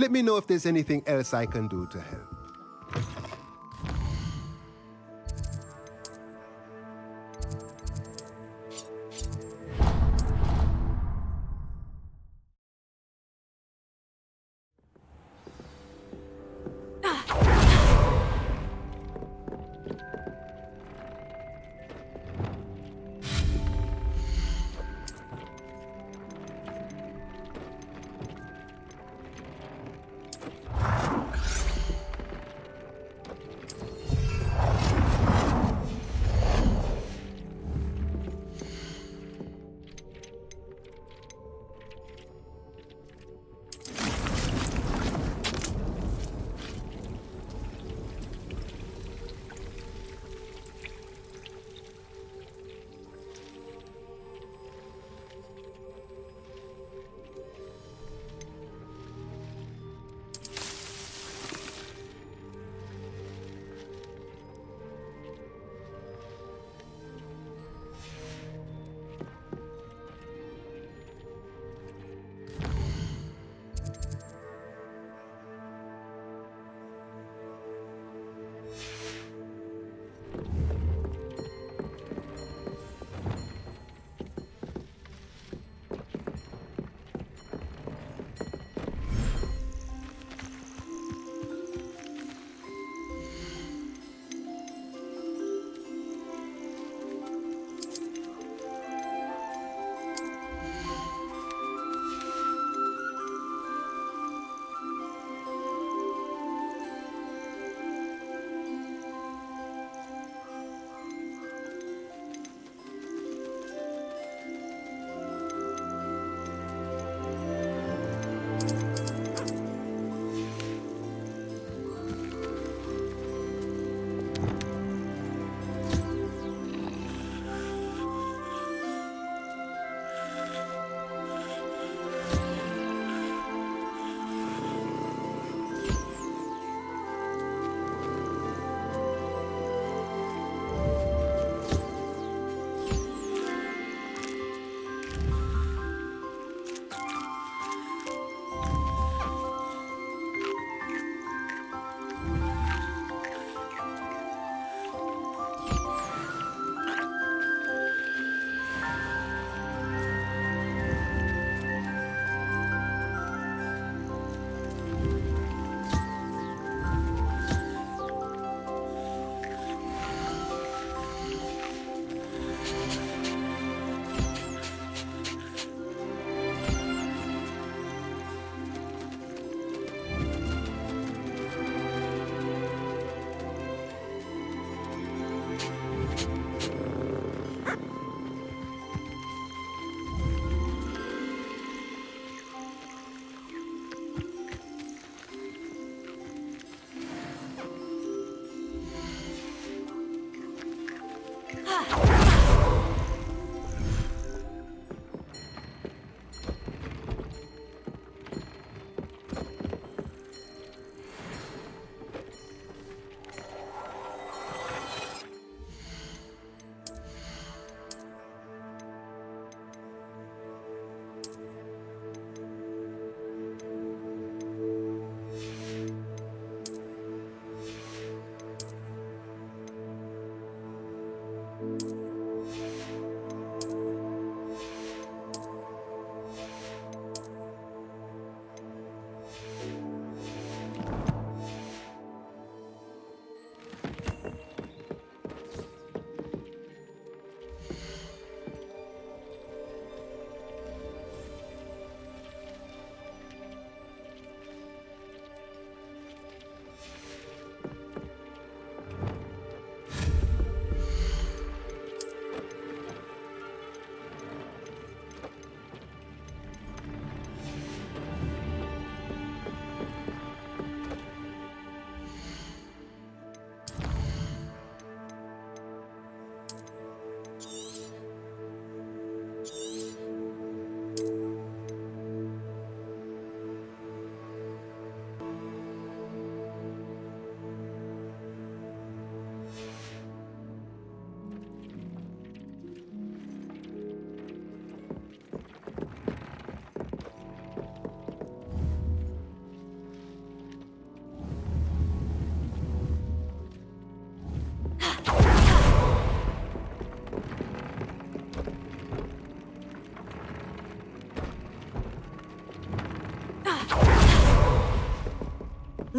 Let me know if there's anything else I can do to help.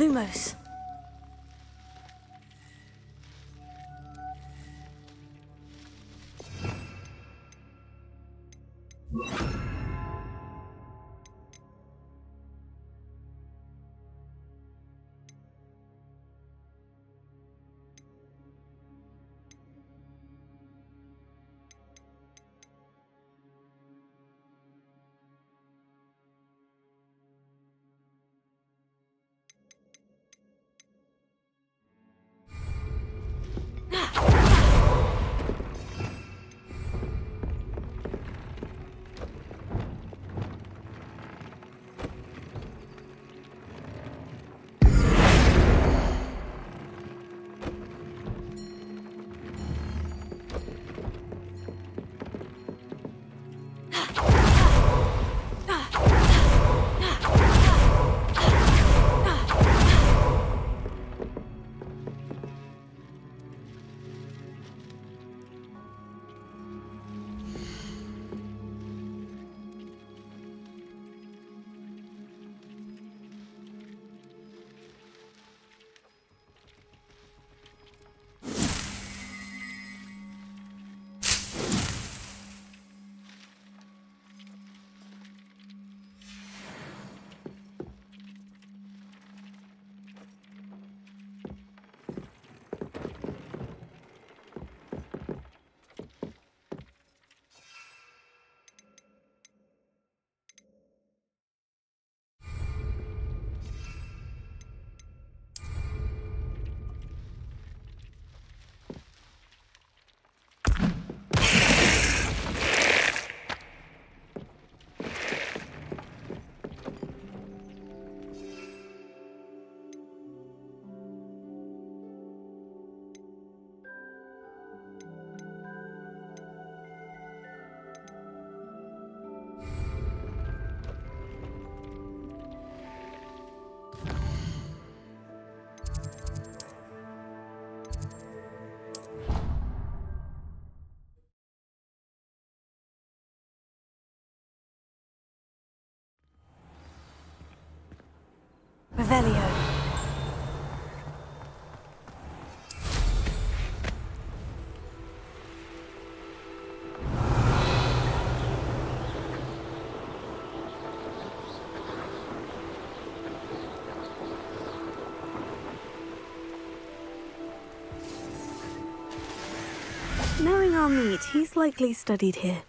Lumos. Revelio. Knowing our meat, he's likely studied here.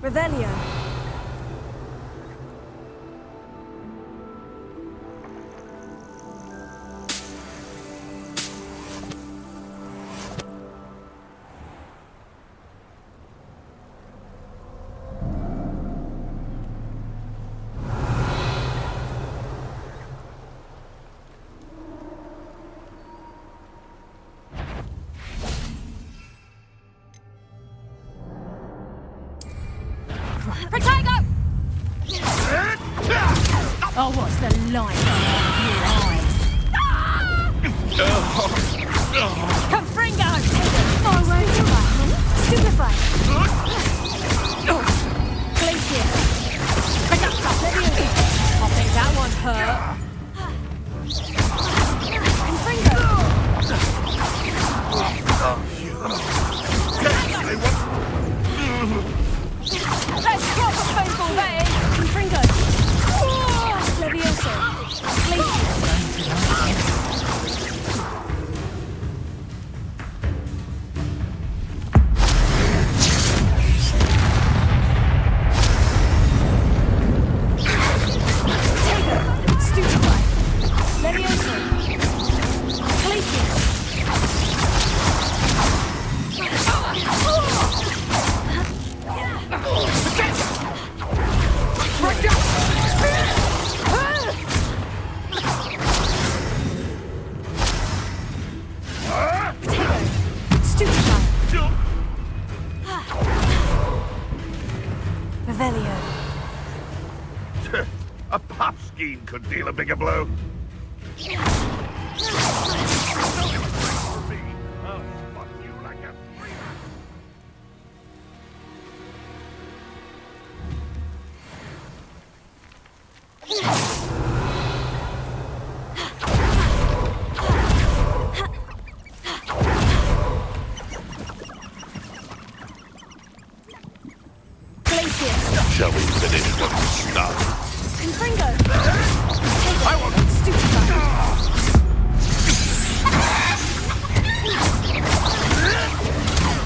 Revelio. Protego! Oh, what's the light in your eyes? Confringo! Stupefy! Glacier! Reducta! I think that one hurt. Let's drop a football, Betty! Confringo! Levioso! Revelio. A pop scheme could deal a bigger blow. Shall we finish what we started? Confringo! I want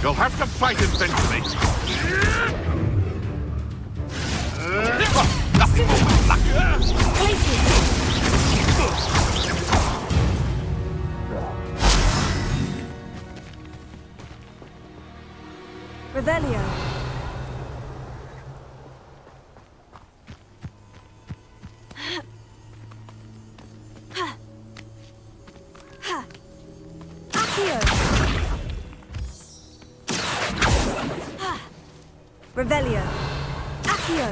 You'll have to fight eventually. Nothing more with luck. Revelio. Revelio. Accio.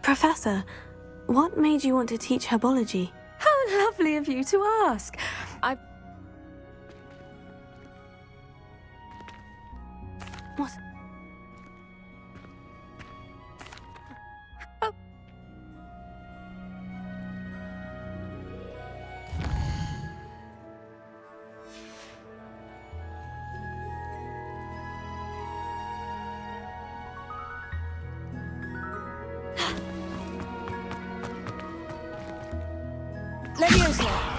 Professor, what made you want to teach herbology? How lovely of you to ask. What? Leviosa!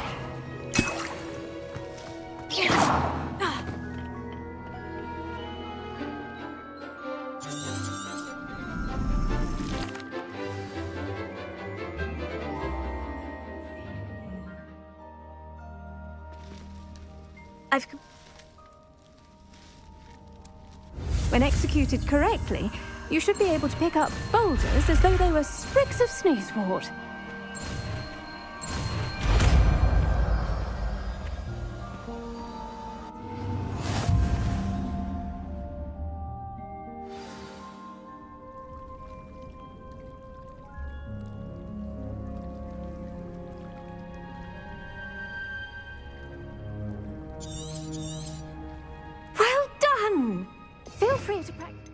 When executed correctly, you should be able to pick up boulders as though they were sprigs of sneezewort. Well done! Feel free to practice.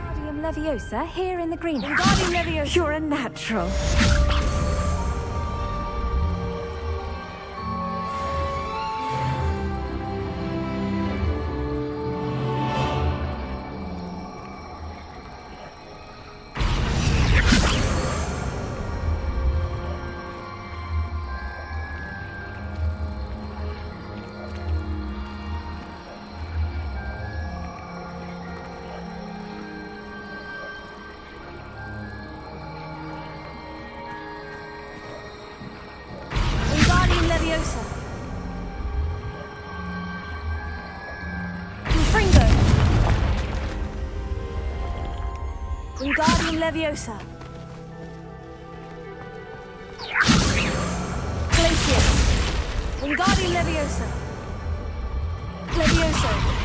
Wingardium Leviosa here in the greenhouse. Wingardium Leviosa! You're a natural. Wingardium Leviosa! Confringo! Wingardium Leviosa! Glacius! Wingardium Leviosa! Levioso!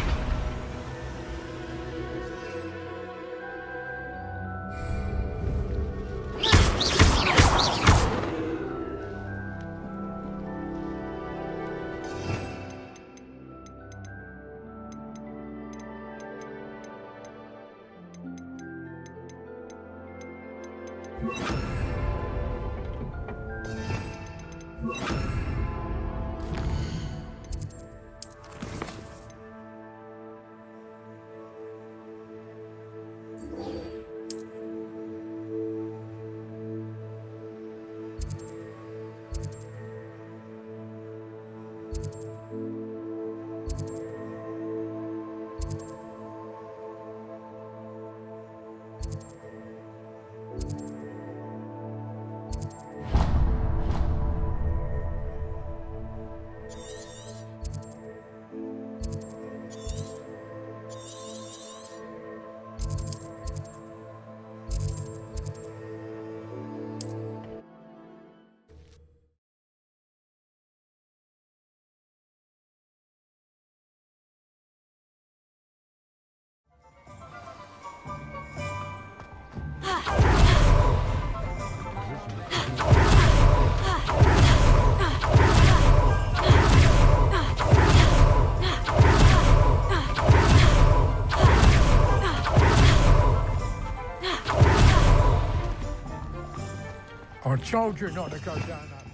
I told you not to go down that.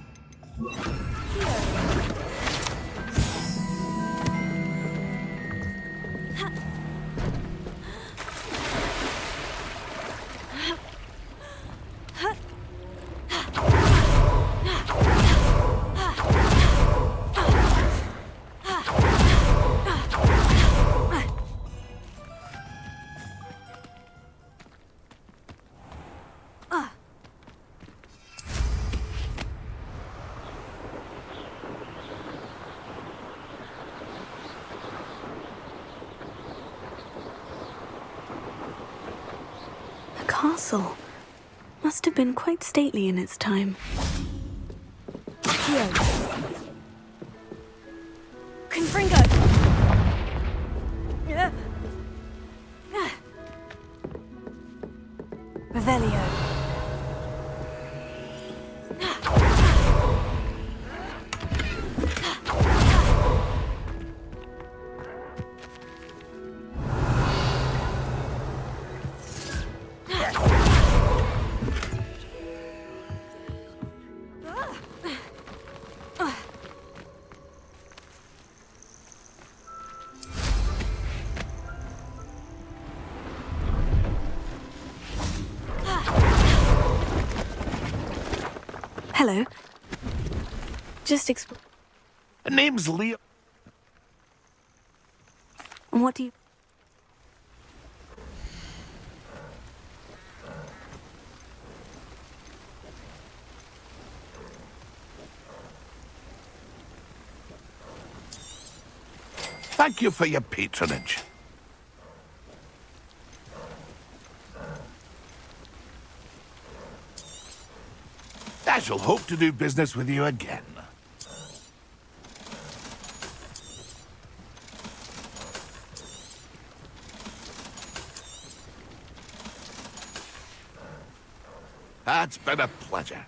A castle. Must have been quite stately in its time. Here. Confringo! Revelio. Hello. Just Name's Leo. And what do you... Thank you for your patronage. I shall hope to do business with you again. It's been a pleasure.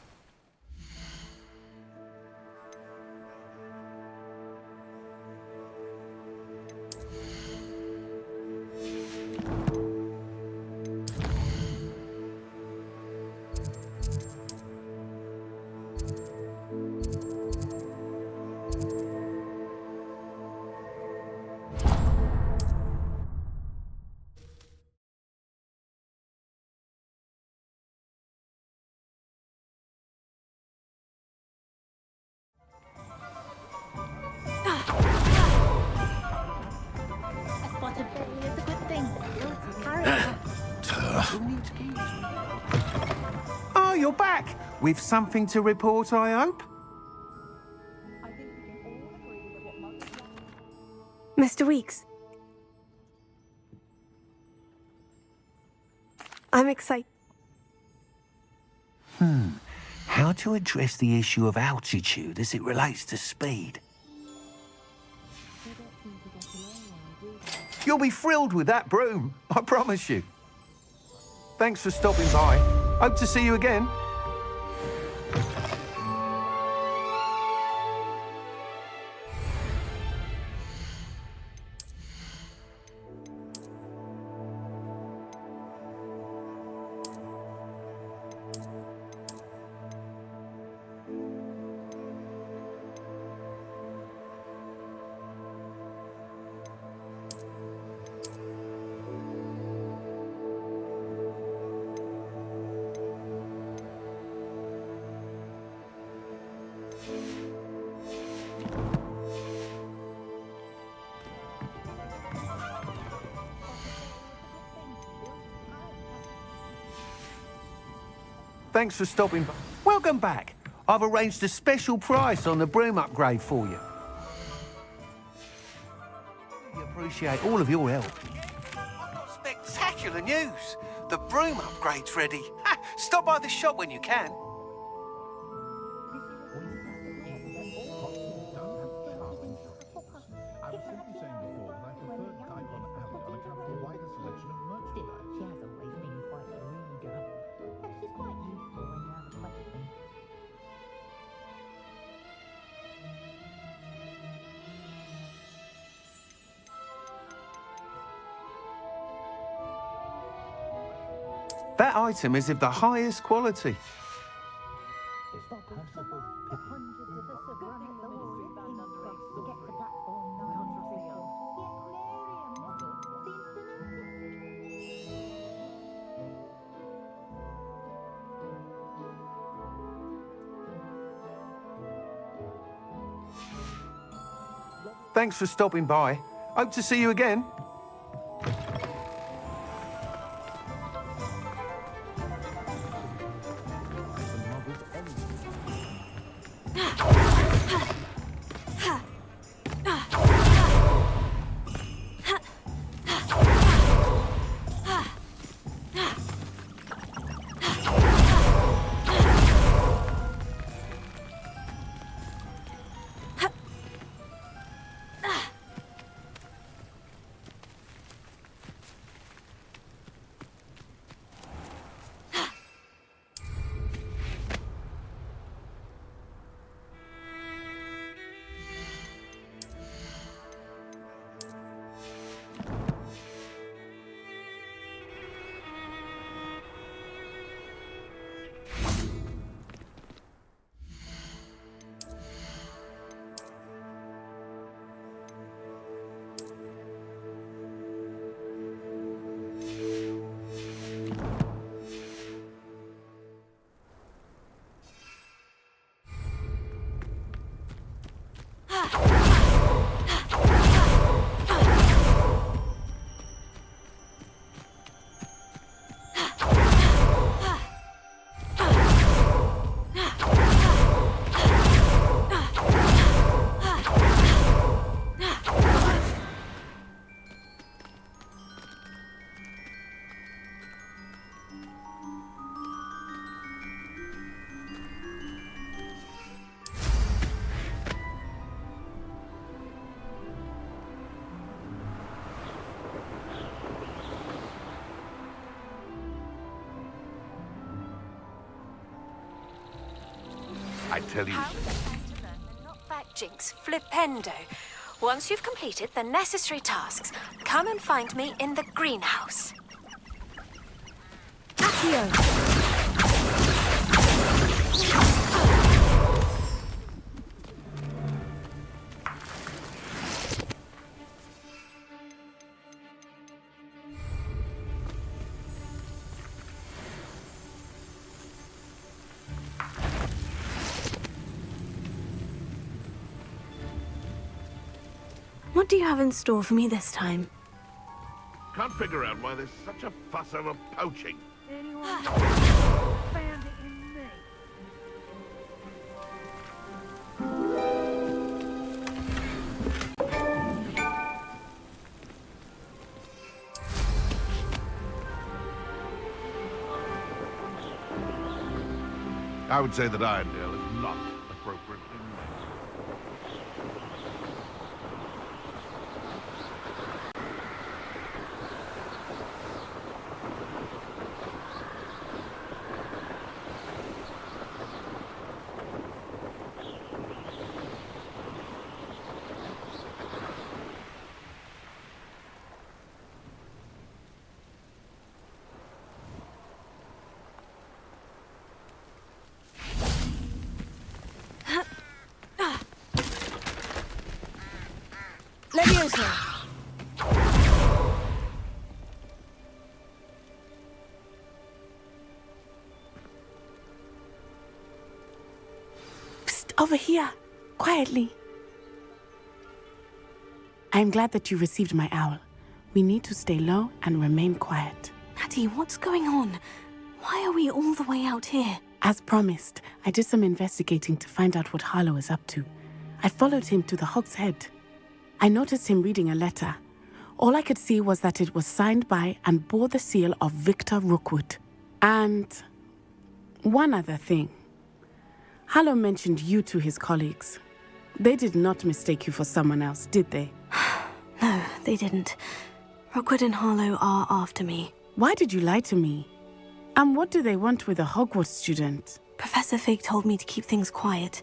Oh, you're back! With something to report, I hope? Mr. Weeks. I'm excited. How to address the issue of altitude as it relates to speed? You'll be thrilled with that broom, I promise you. Thanks for stopping by. Hope to see you again. Thanks for stopping by. Welcome back. I've arranged a special price on the broom upgrade for you. We appreciate all of your help. I've got spectacular news. The broom upgrade's ready. Stop by the shop when you can. That item is of the highest quality. Thanks for stopping by. Hope to see you again. I tell you. How would I like to learn the knockback jinx flipendo? Once you've completed the necessary tasks, come and find me in the greenhouse. Accio! What do you have in store for me this time? Can't figure out why there's such a fuss over poaching. Anyone found it in me? I would say that Irondale is not appropriately named. Psst, over here, quietly. I'm glad that you received my owl. We need to stay low and remain quiet. Natty, what's going on? Why are we all the way out here? As promised, I did some investigating to find out what Harlow is up to. I followed him to the Hog's Head. I noticed him reading a letter. All I could see was that it was signed by and bore the seal of Victor Rookwood. And one other thing. Harlow mentioned you to his colleagues. They did not mistake you for someone else, did they? No, they didn't. Rookwood and Harlow are after me. Why did you lie to me? And what do they want with a Hogwarts student? Professor Fig told me to keep things quiet,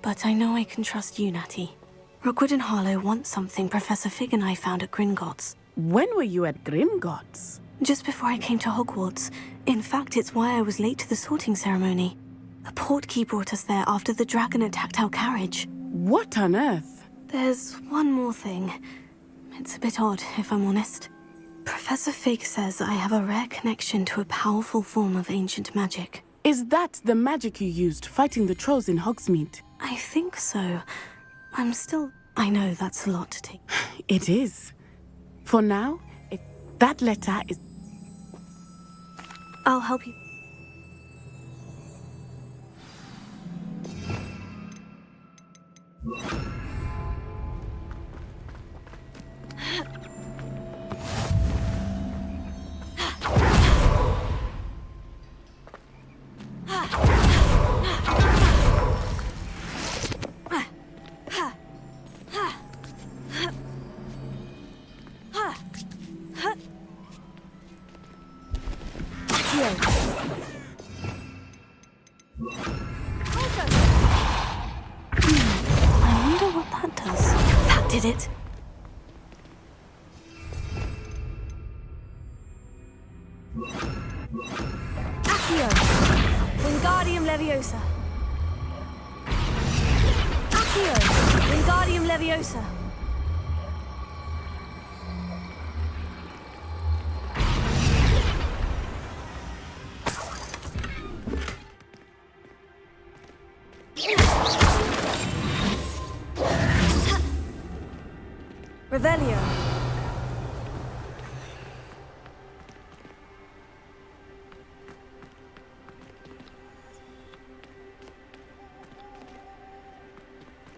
but I know I can trust you, Natty. Rookwood and Harlow want something Professor Fig and I found at Gringotts. When were you at Gringotts? Just before I came to Hogwarts. In fact, it's why I was late to the sorting ceremony. A portkey brought us there after the dragon attacked our carriage. What on earth? There's one more thing. It's a bit odd, if I'm honest. Professor Fig says I have a rare connection to a powerful form of ancient magic. Is that the magic you used fighting the trolls in Hogsmeade? I think so. I know that's a lot to take. It is. For now, that letter is... I'll help you. I wonder what that does. That did it. Accio! Wingardium Leviosa! Accio! Wingardium Leviosa! Revelio.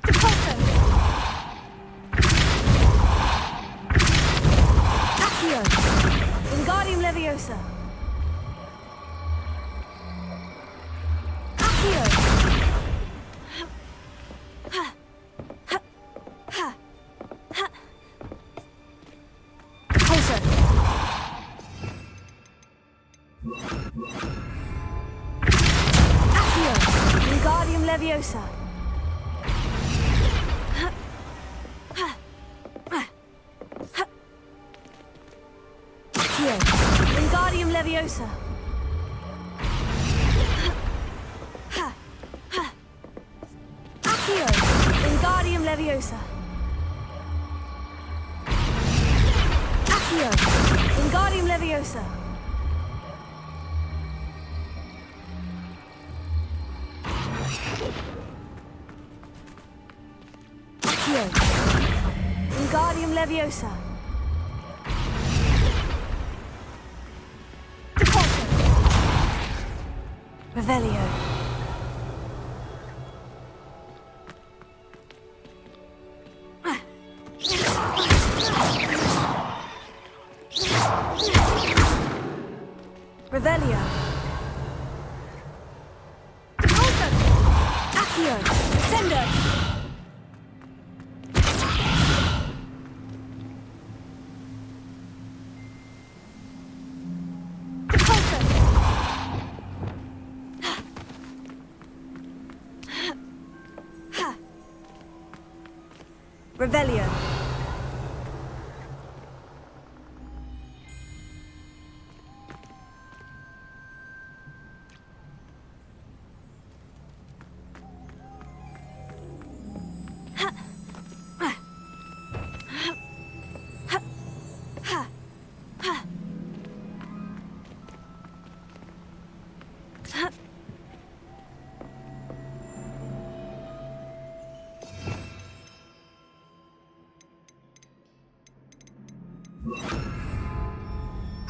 Depulso. Accio. Wingardium Leviosa. Accio. Wingardium Leviosa. Accio. Wingardium Leviosa. Accio. Wingardium Leviosa. Accio. Wingardium Leviosa. Wingardium Leviosa. Depulso. Revelio. Revelio. Depulso. Accio. Ascendo. Revelio.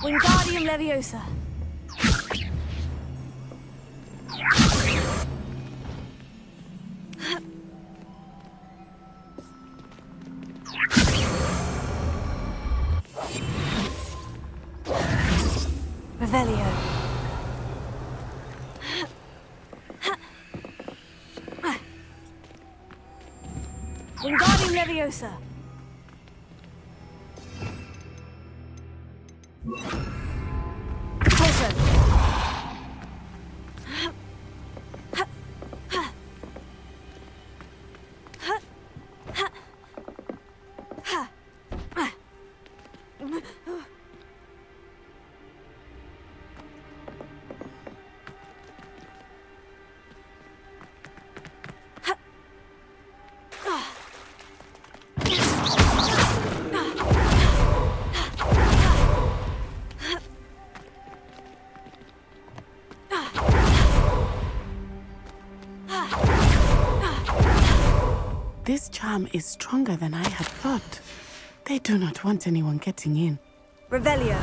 Wingardium Leviosa. Revelio. Wingardium Leviosa. Repulso. This charm is stronger than I had thought. They do not want anyone getting in. Revelio.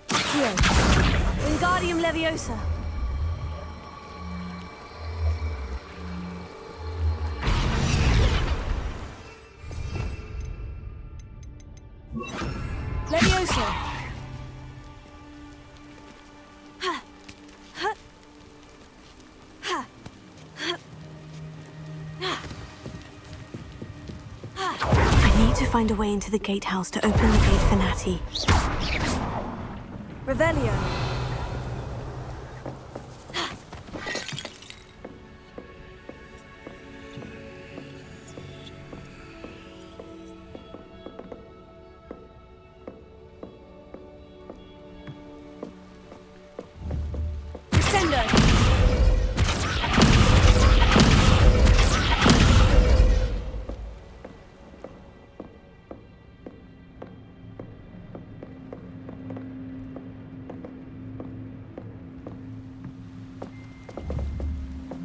Accio. Wingardium Leviosa. Leviosa. I need to find a way into the gatehouse to open the gate for Natty. Revelio.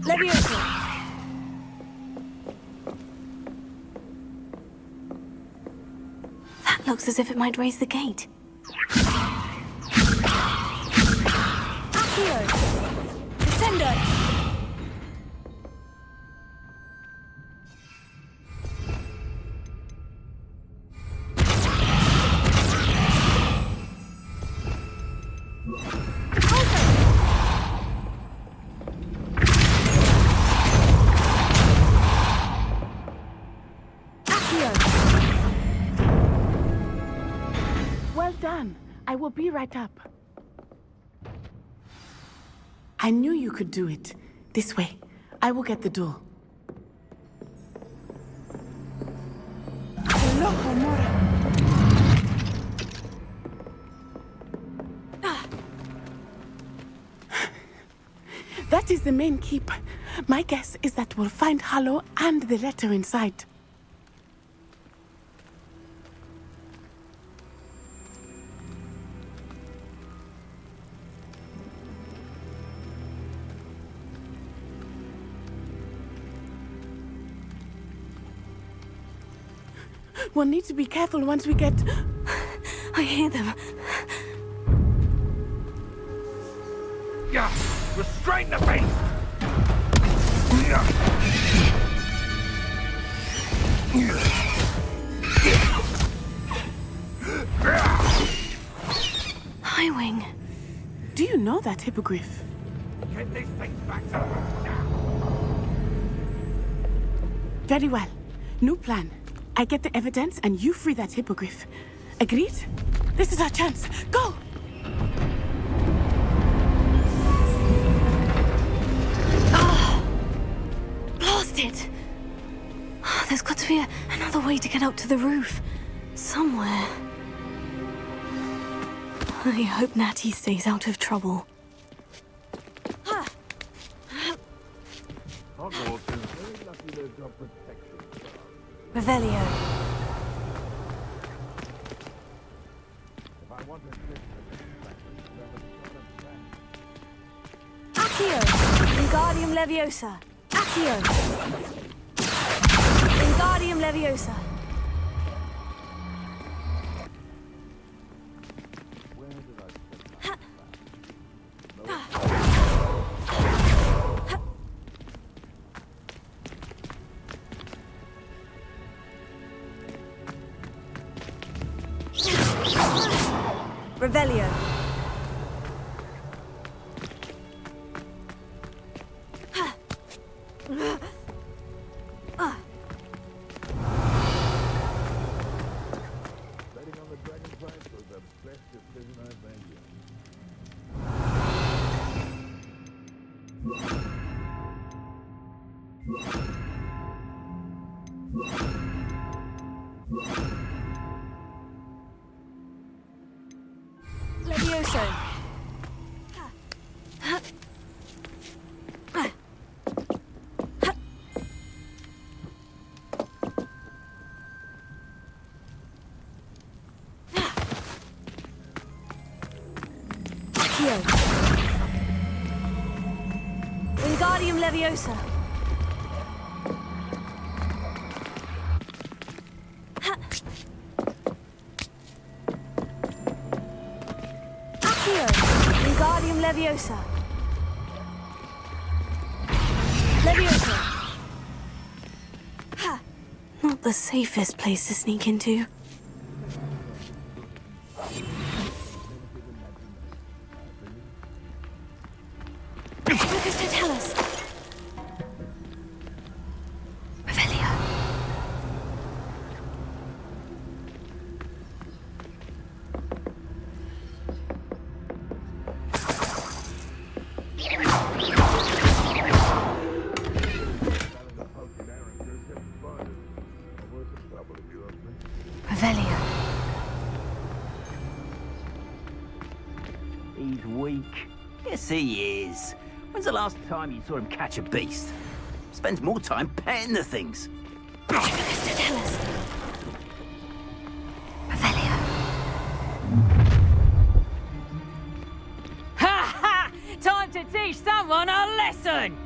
Leviosa. That looks as if it might raise the gate. Accio. Descendo. Well done. I will be right up. I knew you could do it. This way. I will get the door. That is the main keep. My guess is that we'll find Hallow and the letter inside. We'll need to be careful once we get... I hear them. Yeah, restrain the beast! Highwing. Do you know that hippogriff? Get these things back to us now! Very well. New plan. I get the evidence and you free that hippogriff. Agreed? This is our chance. Go! Blast it! There's got to be another way to get up to the roof. Somewhere. I hope Natty stays out of trouble. Hogwarts is very lucky they've got protection. Revelio. If I wanted Accio. Wingardium Leviosa. Accio. Wingardium Leviosa. Revelio. Levioso. Wingardium Leviosa. Accio. Wingardium Leviosa. Leviosa. Not the safest place to sneak into. Lucas, tell us. Revelio. Revelio. He's weak. Yes, he is. When's the last time you saw him catch a beast? Spends more time petting the things. Lucas, tell us. Revelio. Ha ha! Time to teach someone a lesson!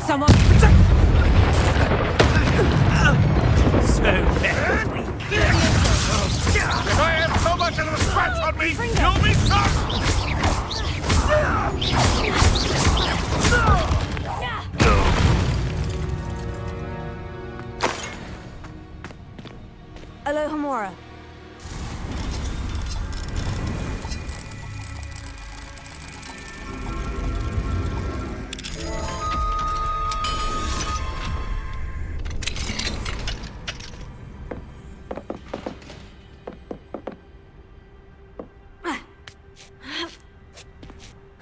Someone... So very weak. If I have so much of a scratch on me, you'll be Alohomora.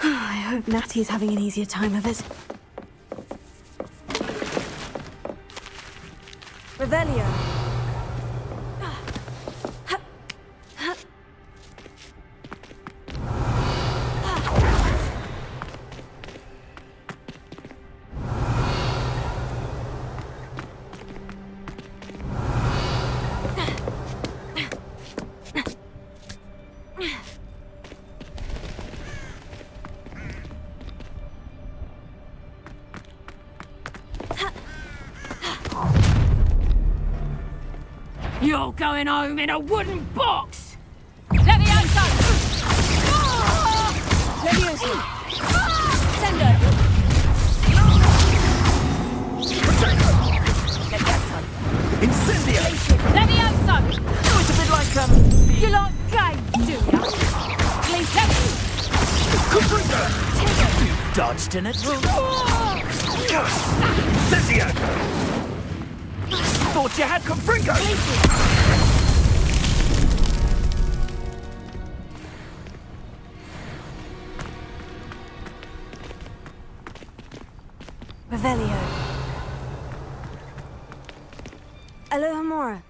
I hope Natty's having an easier time of it. Revelio. You're going home in a wooden box! Levioso! Levioso. Sendo. Incendio! Levioso! Oh, it's a bit like, You like games, do ya? Gleason! You dodged in it. Incendio! Thought you had Confringo! Revelio. Alohomora.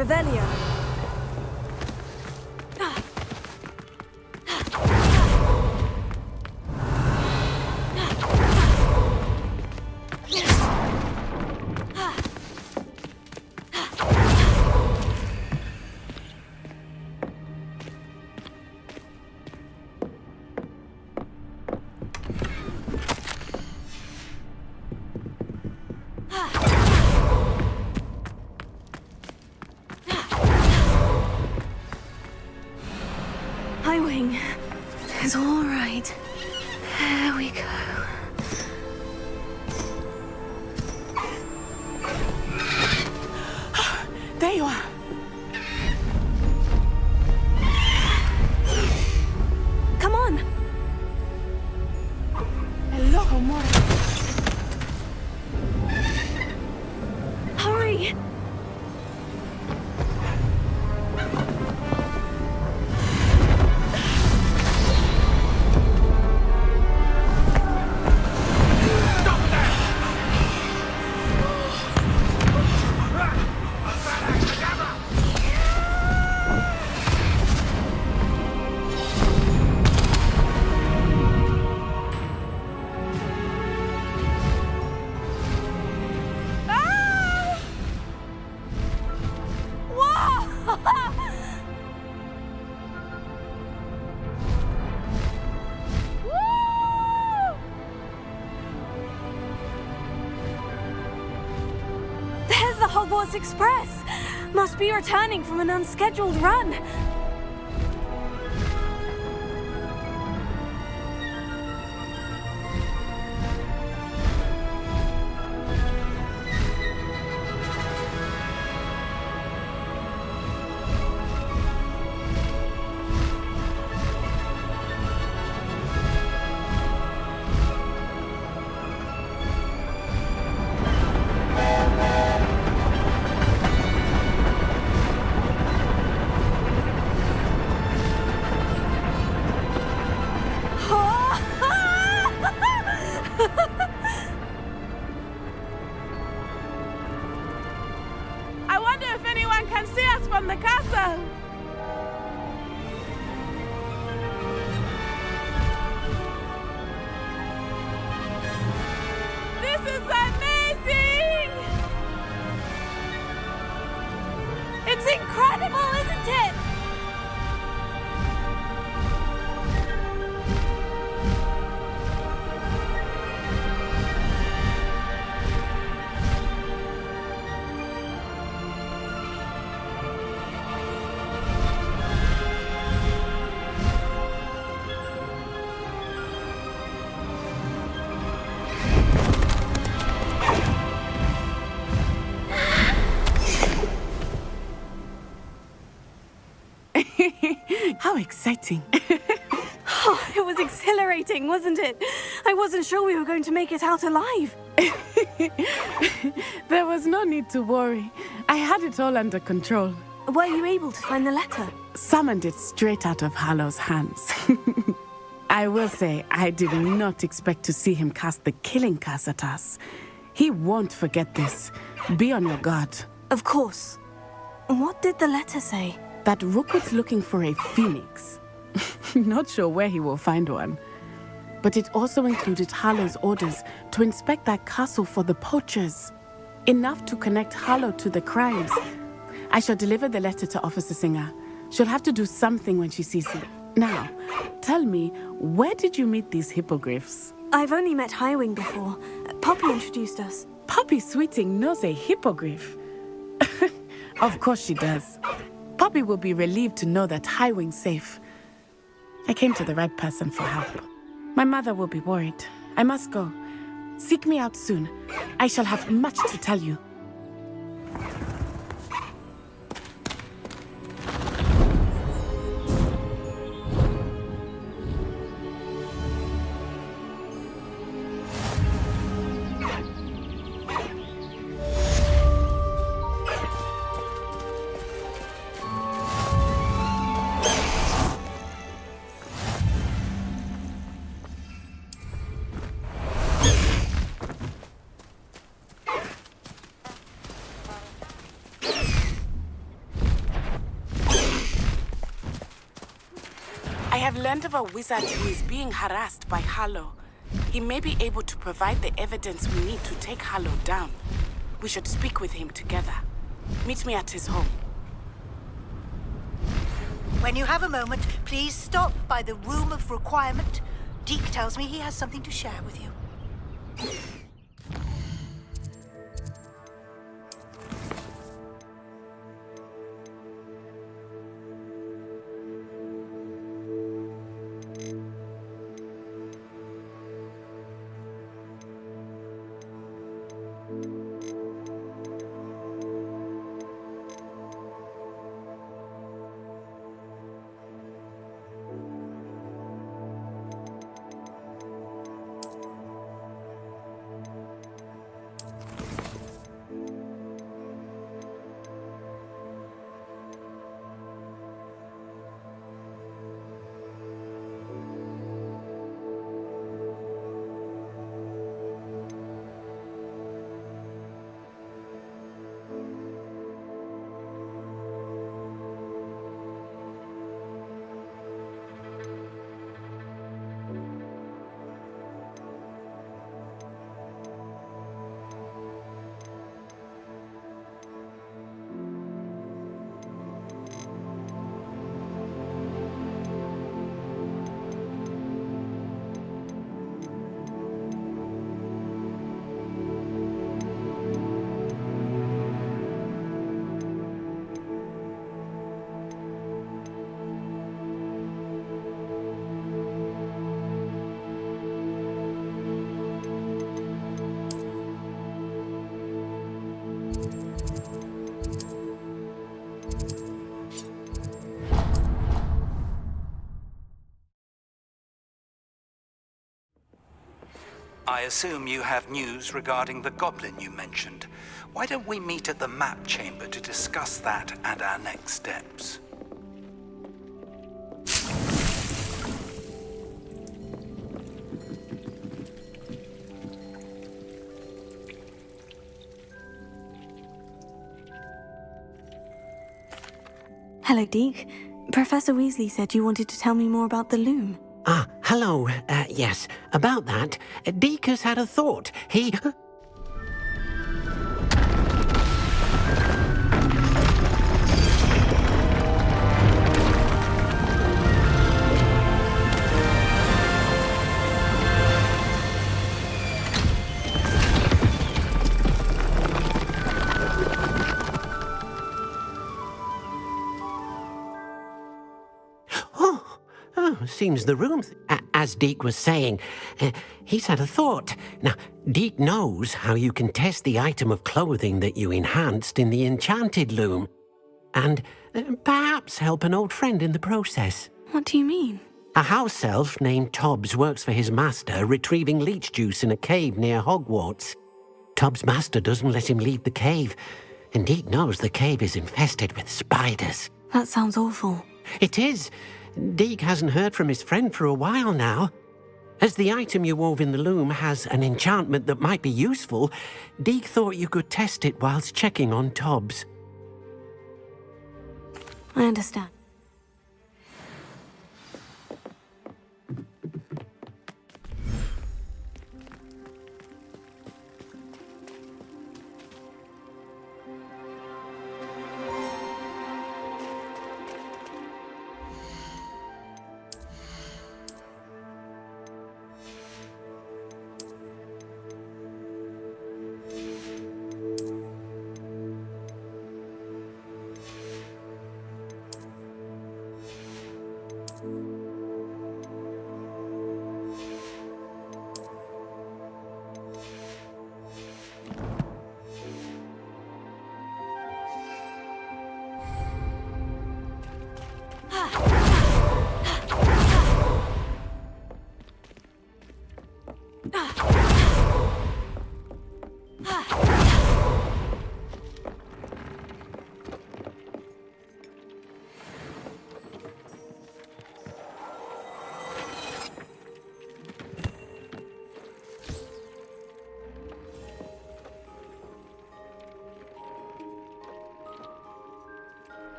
Revelio. Highwing is all right. There we go. There you are. Come on. Hello, Amore. Hurry. There's the Hogwarts Express! Must be returning from an unscheduled run. I wonder if anyone can see us from the castle. This is amazing! It's incredible, isn't it? How exciting. Oh, it was exhilarating, wasn't it? I wasn't sure we were going to make it out alive. There was no need to worry. I had it all under control. Were you able to find the letter? Summoned it straight out of Hallow's hands. I will say, I did not expect to see him cast the killing curse at us. He won't forget this. Be on your guard. Of course. What did the letter say? That Rookwood's looking for a phoenix. Not sure where he will find one. But it also included Harlow's orders to inspect that castle for the poachers. Enough to connect Harlow to the crimes. I shall deliver the letter to Officer Singer. She'll have to do something when she sees it. Now, tell me, where did you meet these hippogriffs? I've only met Highwing before. Poppy introduced us. Poppy Sweeting knows a hippogriff. Of course she does. Poppy will be relieved to know that Highwing's safe. I came to the right person for help. My mother will be worried. I must go. Seek me out soon. I shall have much to tell you. I've learned of a wizard who is being harassed by Harlow. He may be able to provide the evidence we need to take Harlow down. We should speak with him together. Meet me at his home. When you have a moment, please stop by the Room of Requirement. Deke tells me he has something to share with you. I assume you have news regarding the goblin you mentioned. Why don't we meet at the map chamber to discuss that and our next steps? Hello, Deke. Professor Weasley said you wanted to tell me more about the loom. Ah, hello. Yes, about that. Deke has had a thought. He... Seems the room, as Deke was saying, he's had a thought. Now, Deke knows how you can test the item of clothing that you enhanced in the enchanted loom, and perhaps help an old friend in the process. What do you mean? A house elf named Tobbs works for his master, retrieving leech juice in a cave near Hogwarts. Tobbs' master doesn't let him leave the cave, and Deke knows the cave is infested with spiders. That sounds awful. It is. Deke hasn't heard from his friend for a while now. As the item you wove in the loom has an enchantment that might be useful, Deke thought you could test it whilst checking on Tobbs. I understand.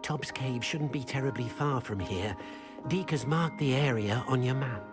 Tobbs Cave shouldn't be terribly far from here. Deke has marked the area on your map.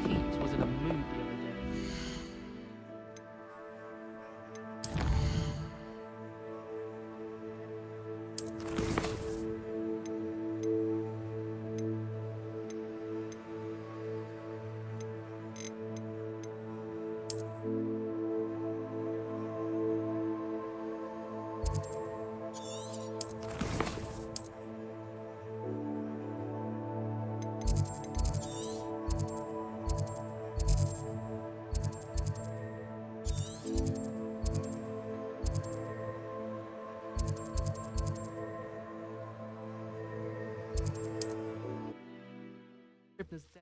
Pete was in a mood the other day. Ripper's dead.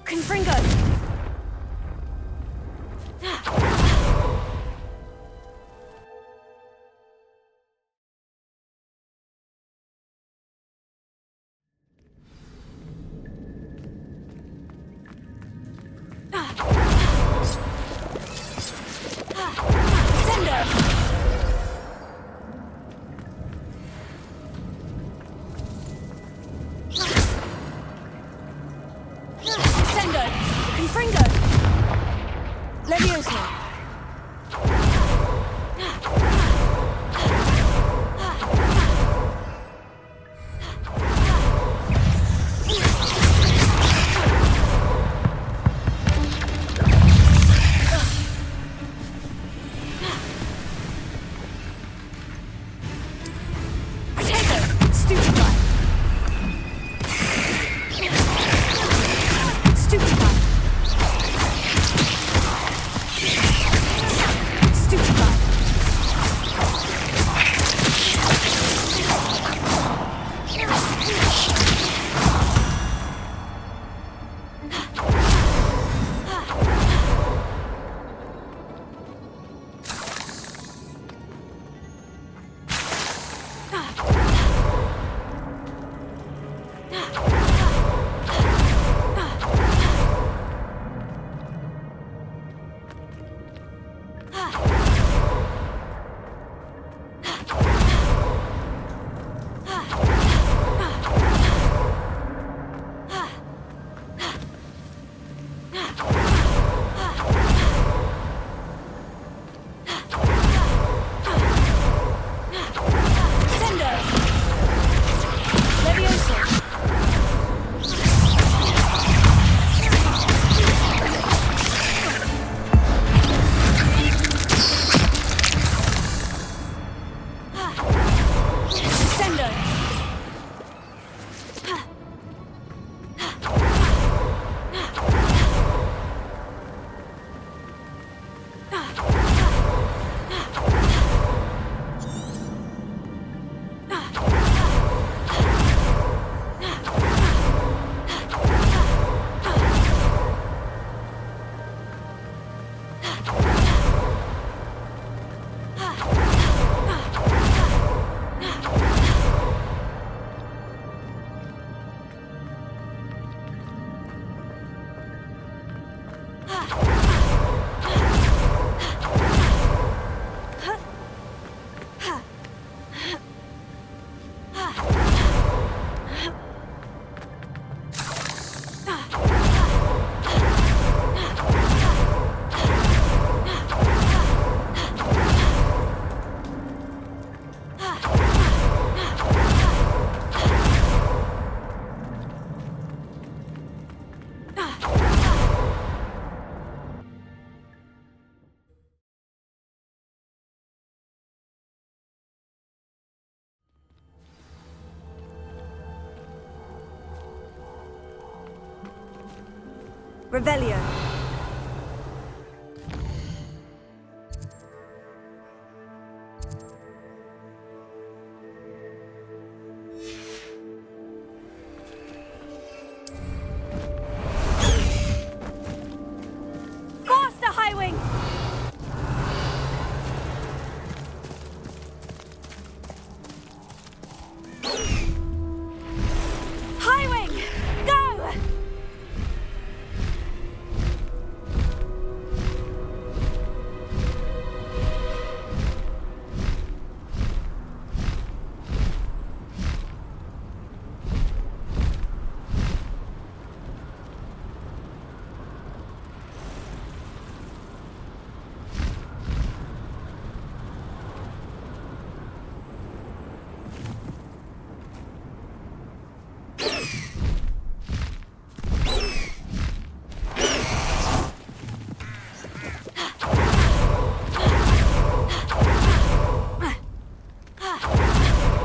Confringo! Sendo! Confringo! Levioso! Revelio. Faster, Highwing! Highwing! Go!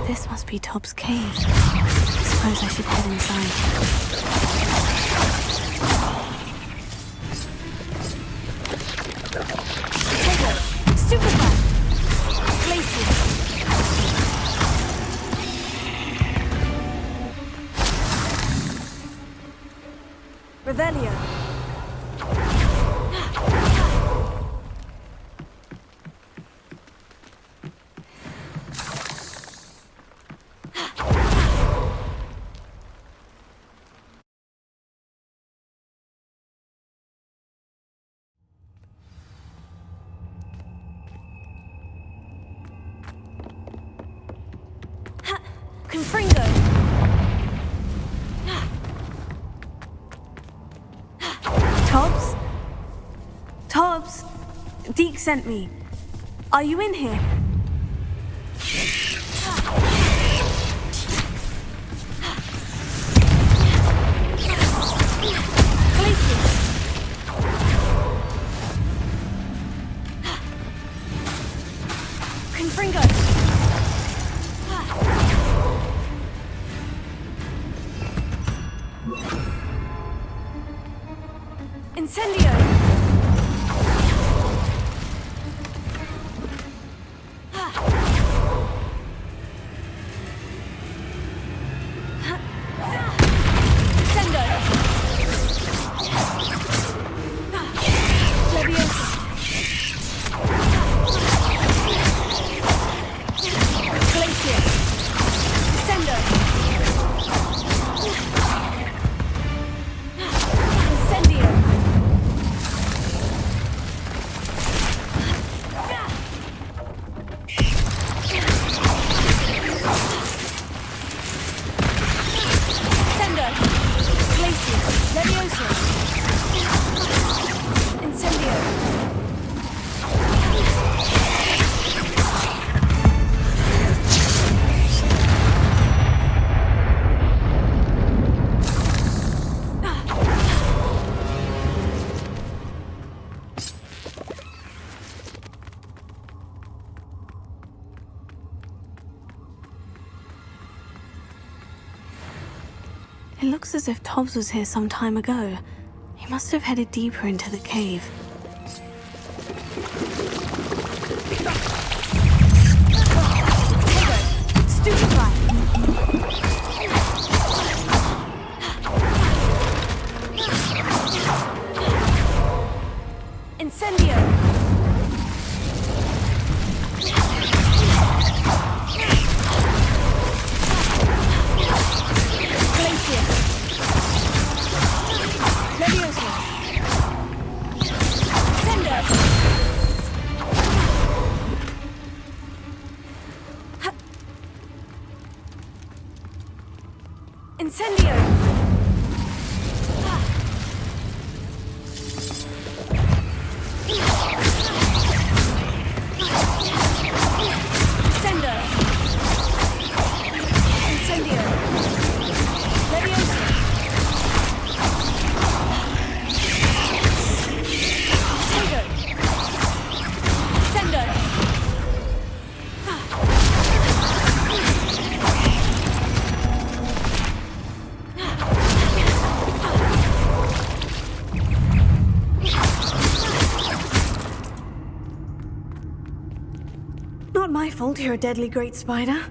This must be Tob's cave. I suppose I should head inside. Potato! Stupefy! Glacius! Revelio! Confringo! Tobbs? Tobbs? Deke sent me. Are you in here? Glacius! Confringo! Incendio! Sendo! Leviosa! Glacius! Sendo! Incendio! Sendo! Glacius! Leviosa! Incendio! It looks as if Tobbs was here some time ago. He must have headed deeper into the cave. Stupefy! Incendio! Glacius! Leviosa! Sendo! Incendio! Sendo! Incendio! Leviosa! Potato! Sendo! not my fault you're a deadly great spider.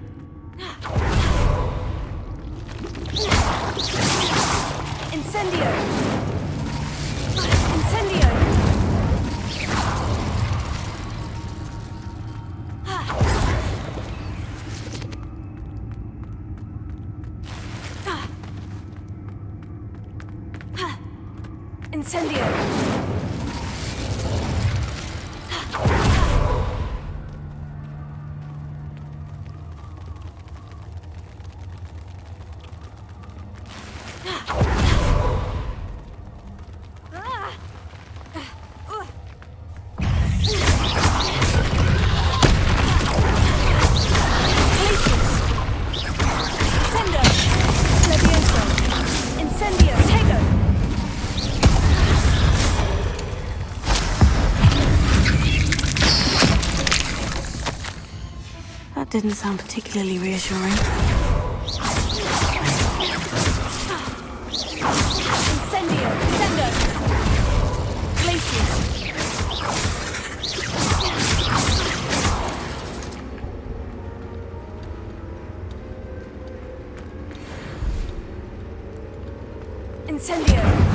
Incendio! Incendio! Incendio! That didn't sound particularly reassuring. Incendio! Sendo! Glacius! Incendio!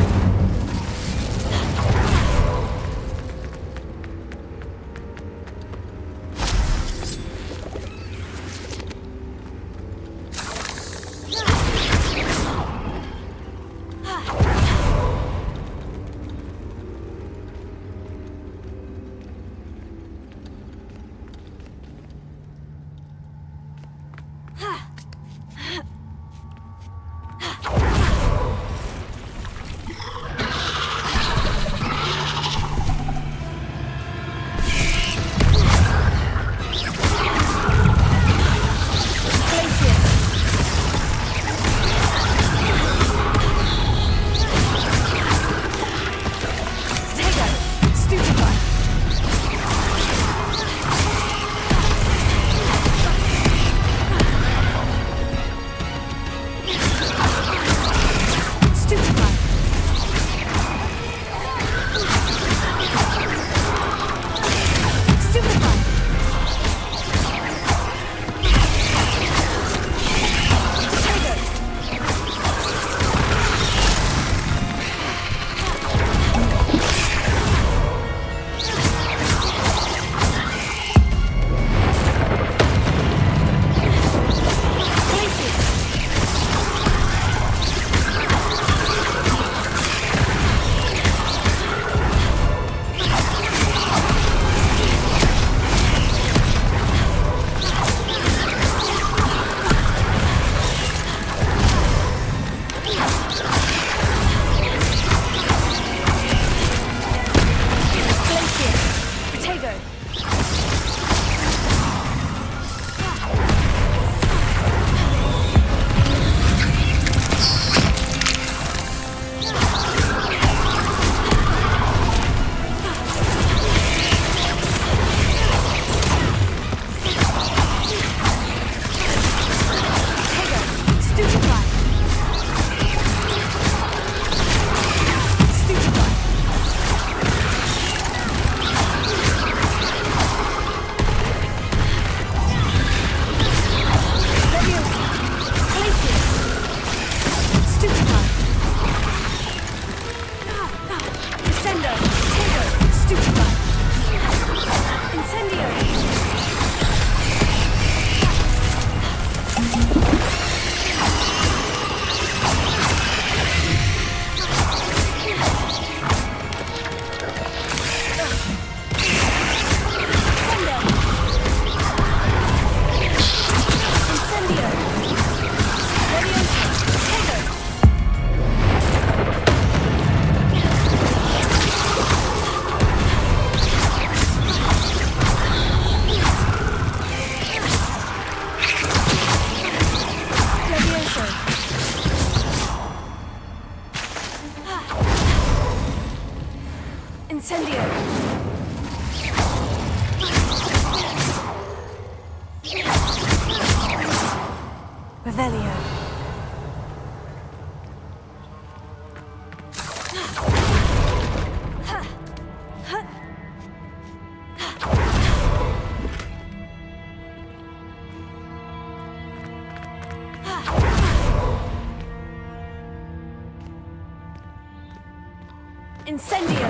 Incendio! Revelio. Incendio!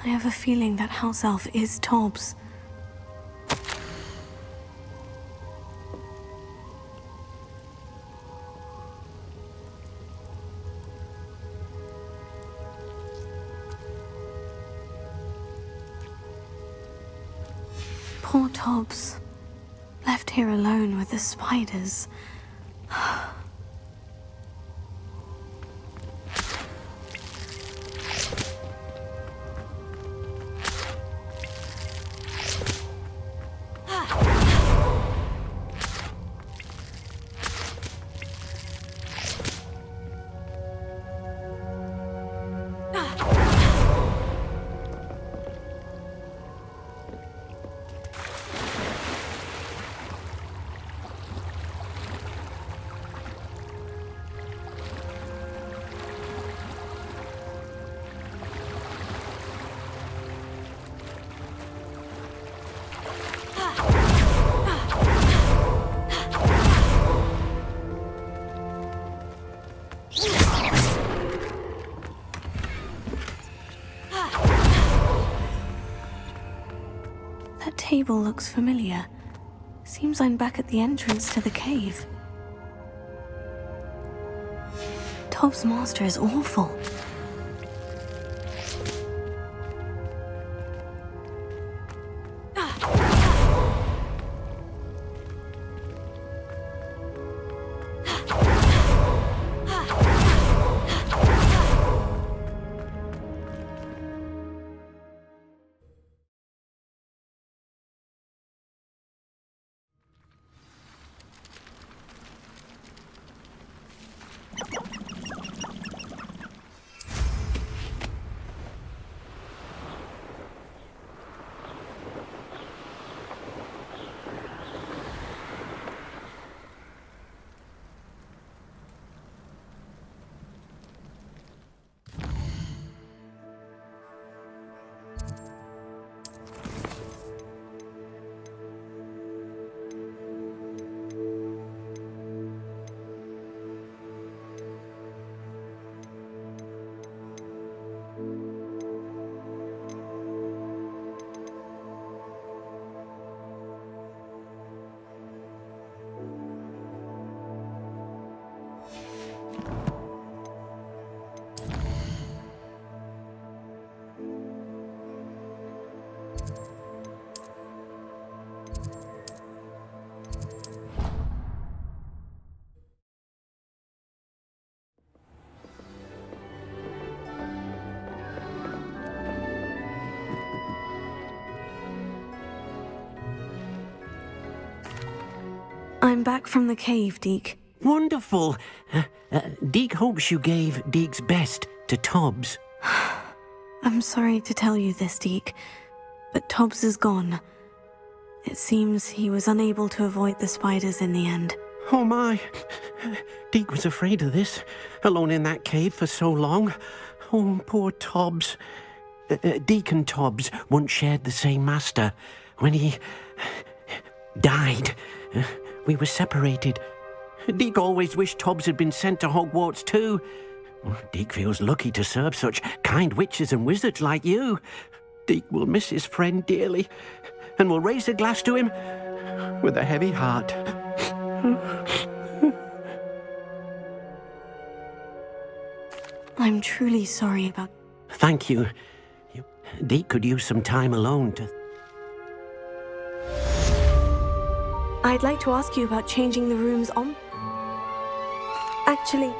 I have a feeling that house elf is Tobbs. Poor Tobbs. Left here alone with the spiders. That table looks familiar. Seems I'm back at the entrance to the cave. Tobbs' master is awful. I'm back from the cave, Deke. Wonderful. Deke hopes you gave Deke's best to Tobbs. I'm sorry to tell you this, Deke, but Tobbs is gone. It seems he was unable to avoid the spiders in the end. Oh my. Deke was afraid of this, alone in that cave for so long. Oh, poor Tobbs. Deke and Tobbs once shared the same master. When he died, we were separated. Deke always wished Tobbs had been sent to Hogwarts too. Deke feels lucky to serve such kind witches and wizards like you. Deke will miss his friend dearly, and will raise a glass to him with a heavy heart. I'm truly sorry about... Thank you. Deke could use some time alone to... I'd like to ask you about changing the rooms on... Actually...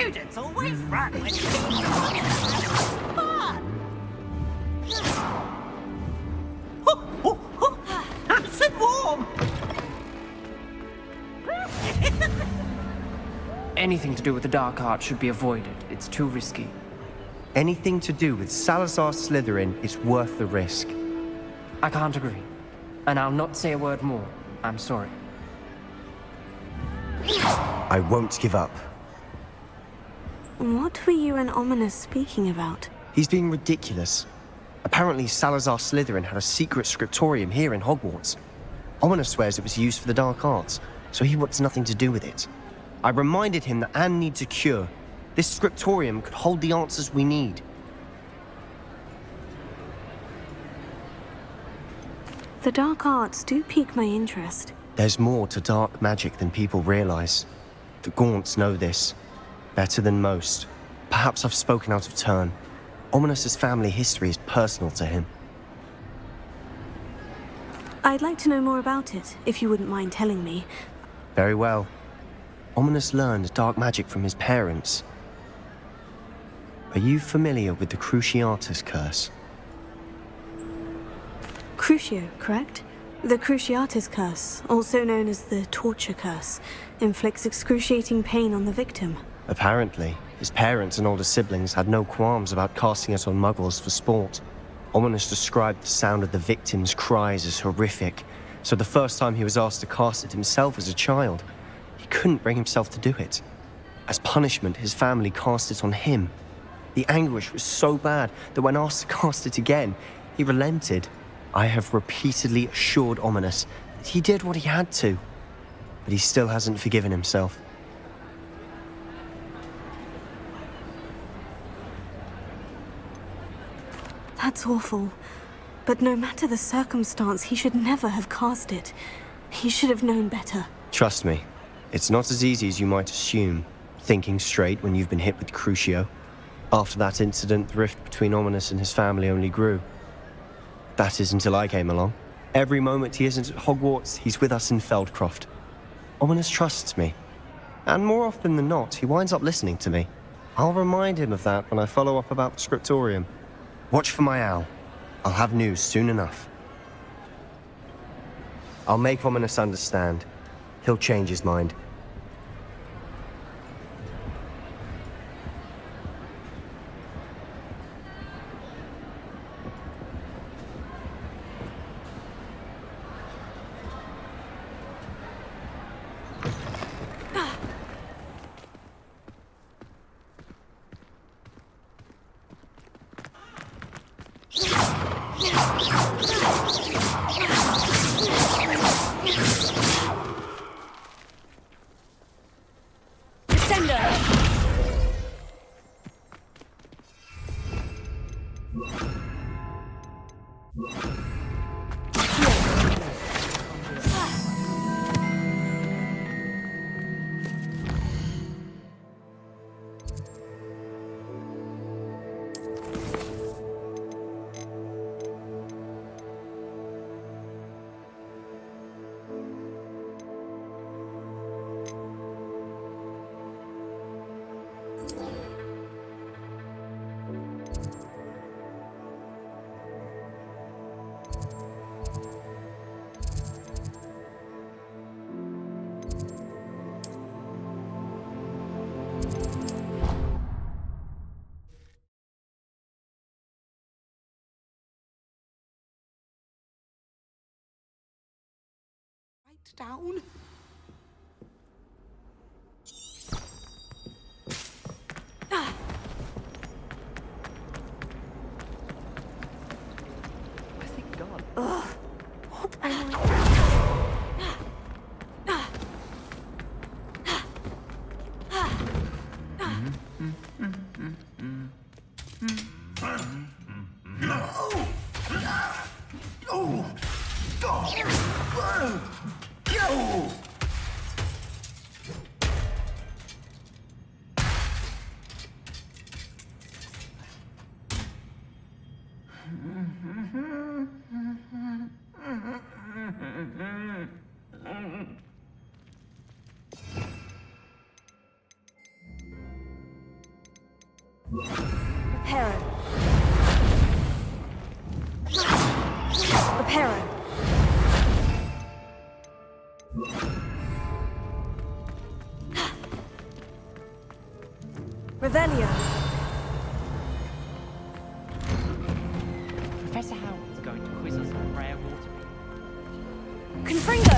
Students always run when nice and warm. Anything to do with the dark art should be avoided. It's too risky. Anything to do with Salazar Slytherin is worth the risk. I can't agree. And I'll not say a word more. I'm sorry. I won't give up. What were you and Ominous speaking about? He's being ridiculous. Apparently, Salazar Slytherin had a secret scriptorium here in Hogwarts. Ominous swears it was used for the dark arts, so he wants nothing to do with it. I reminded him that Anne needs a cure. This scriptorium could hold the answers we need. The dark arts do pique my interest. There's more to dark magic than people realize. The Gaunts know this. Better than most. Perhaps I've spoken out of turn. Ominous's family history is personal to him. I'd like to know more about it, if you wouldn't mind telling me. Very well. Ominous learned dark magic from his parents. Are you familiar with the Cruciatus Curse? Crucio, correct? The Cruciatus Curse, also known as the Torture Curse, inflicts excruciating pain on the victim. Apparently, his parents and older siblings had no qualms about casting it on muggles for sport. Ominous described the sound of the victim's cries as horrific, so the first time he was asked to cast it himself as a child, he couldn't bring himself to do it. As punishment, his family cast it on him. The anguish was so bad that when asked to cast it again, he relented. I have repeatedly assured Ominous that he did what he had to, but he still hasn't forgiven himself. That's awful. But no matter the circumstance, he should never have cast it. He should have known better. Trust me, it's not as easy as you might assume, thinking straight when you've been hit with Crucio. After that incident, the rift between Ominous and his family only grew. That is until I came along. Every moment he isn't at Hogwarts, he's with us in Feldcroft. Ominous trusts me. And more often than not, he winds up listening to me. I'll remind him of that when I follow up about the scriptorium. Watch for my owl. I'll have news soon enough. I'll make Ominous understand. He'll change his mind. Down. I think God. Ugh. What am I... Hero. Revelio. Professor Howard's going to quiz us on rare water. Confringo.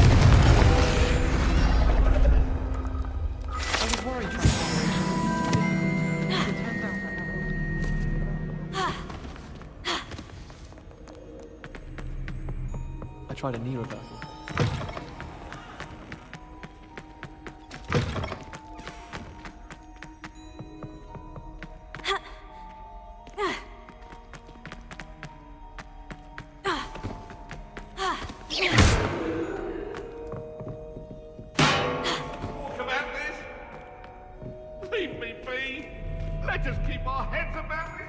I was worried transformation. It turns out I tried a knee reversal. Leave me be! Let us keep our heads about this!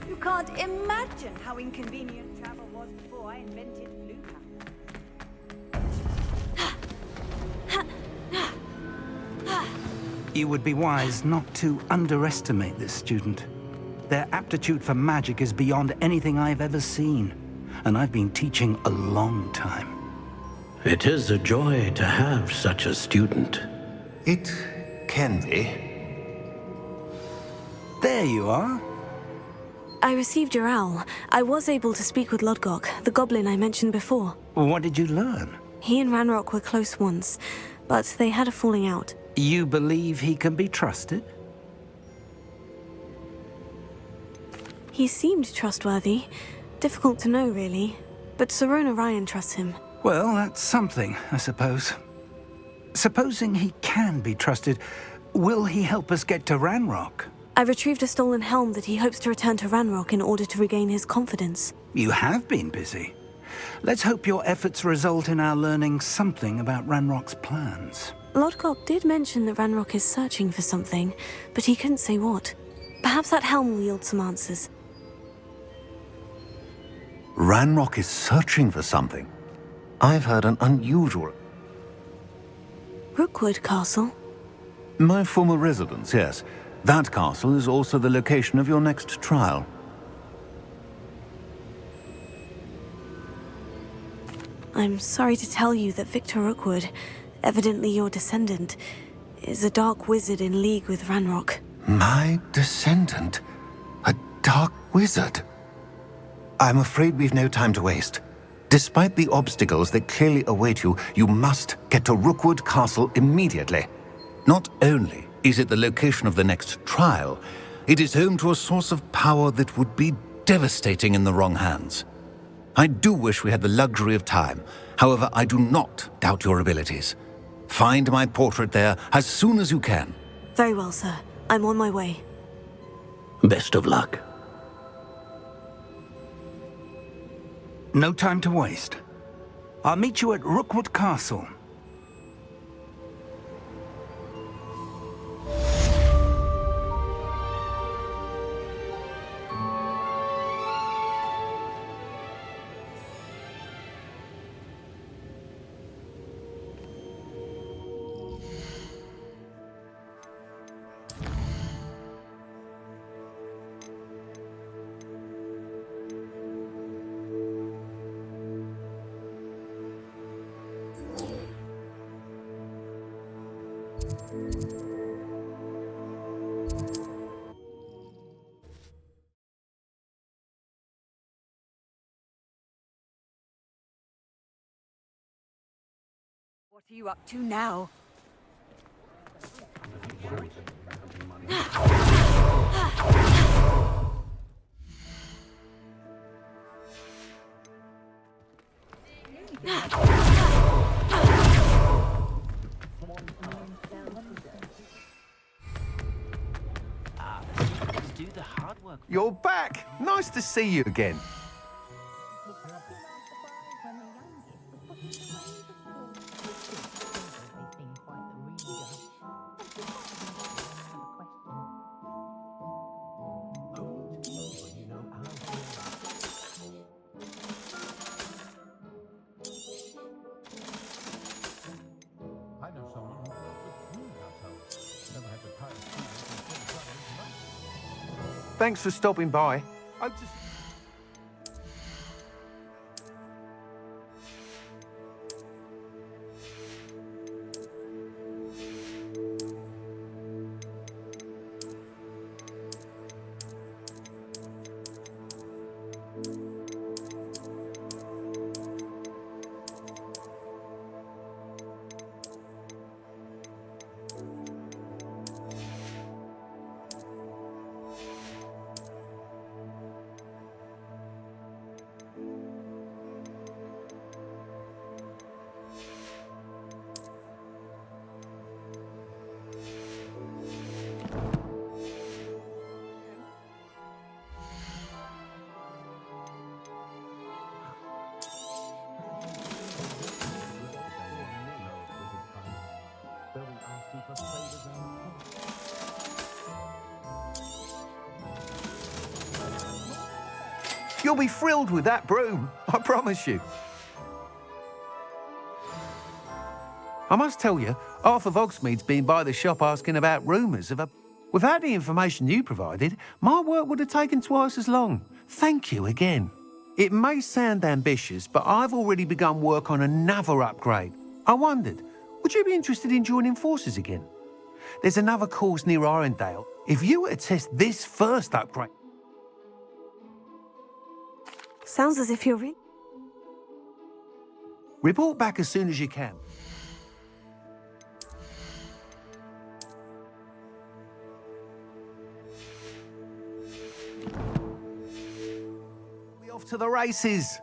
You can't imagine how inconvenient travel was before I invented blue You would be wise not to underestimate this student. Their aptitude for magic is beyond anything I've ever seen, and I've been teaching a long time. It is a joy to have such a student. It can be. There you are. I received your owl. I was able to speak with Lodgok, the goblin I mentioned before. What did you learn? He and Ranrock were close once, but they had a falling out. You believe he can be trusted? He seemed trustworthy. Difficult to know, really. But Serona Ryan trusts him. Well, that's something, I suppose. Supposing he can be trusted, will he help us get to Ranrock? I retrieved a stolen helm that he hopes to return to Ranrock in order to regain his confidence. You have been busy. Let's hope your efforts result in our learning something about Ranrock's plans. Lodgok did mention that Ranrock is searching for something, but he couldn't say what. Perhaps that helm will yield some answers. Ranrock is searching for something. I've heard an unusual... Rookwood Castle? My former residence, yes. That castle is also the location of your next trial. I'm sorry to tell you that Victor Rookwood, evidently your descendant, is a dark wizard in league with Ranrock. My descendant? A dark wizard? I'm afraid we've no time to waste. Despite the obstacles that clearly await you, you must get to Rookwood Castle immediately. Not only is it the location of the next trial, it is home to a source of power that would be devastating in the wrong hands. I do wish we had the luxury of time. However, I do not doubt your abilities. Find my portrait there as soon as you can. Very well, sir. I'm on my way. Best of luck. No time to waste. I'll meet you at Rookwood Castle. What are you up to now? Do the hard work. You're back! Nice to see you again. I know someone who works with food households. Never had to tie a student. Thanks for stopping by. I just... You'll be thrilled with that broom, I promise you. I must tell you, Arthur Vogsmeade's been by the shop asking about rumours of a... Without the information you provided, my work would have taken twice as long. Thank you again. It may sound ambitious, but I've already begun work on another upgrade. I wondered, would you be interested in joining forces again? There's another course near Arendelle. If you were to test this first upgrade... Sounds as if you're in. Report back as soon as you can. We off to the races.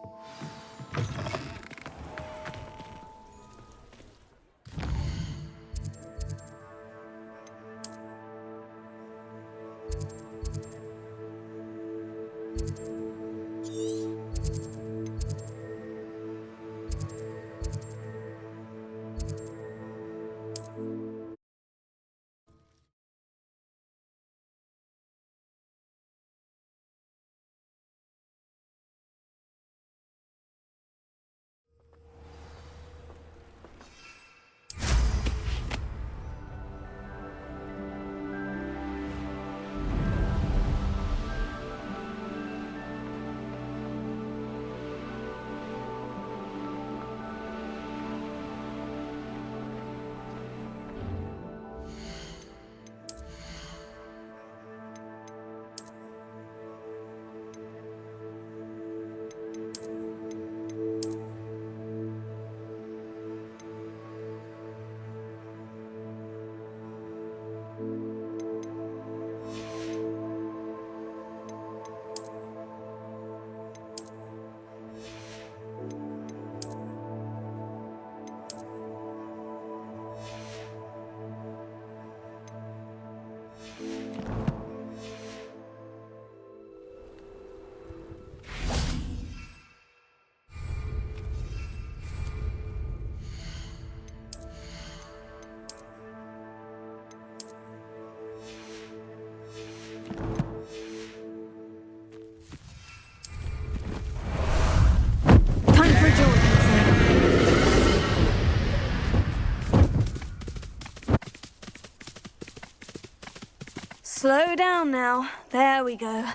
Slow down now. There we go.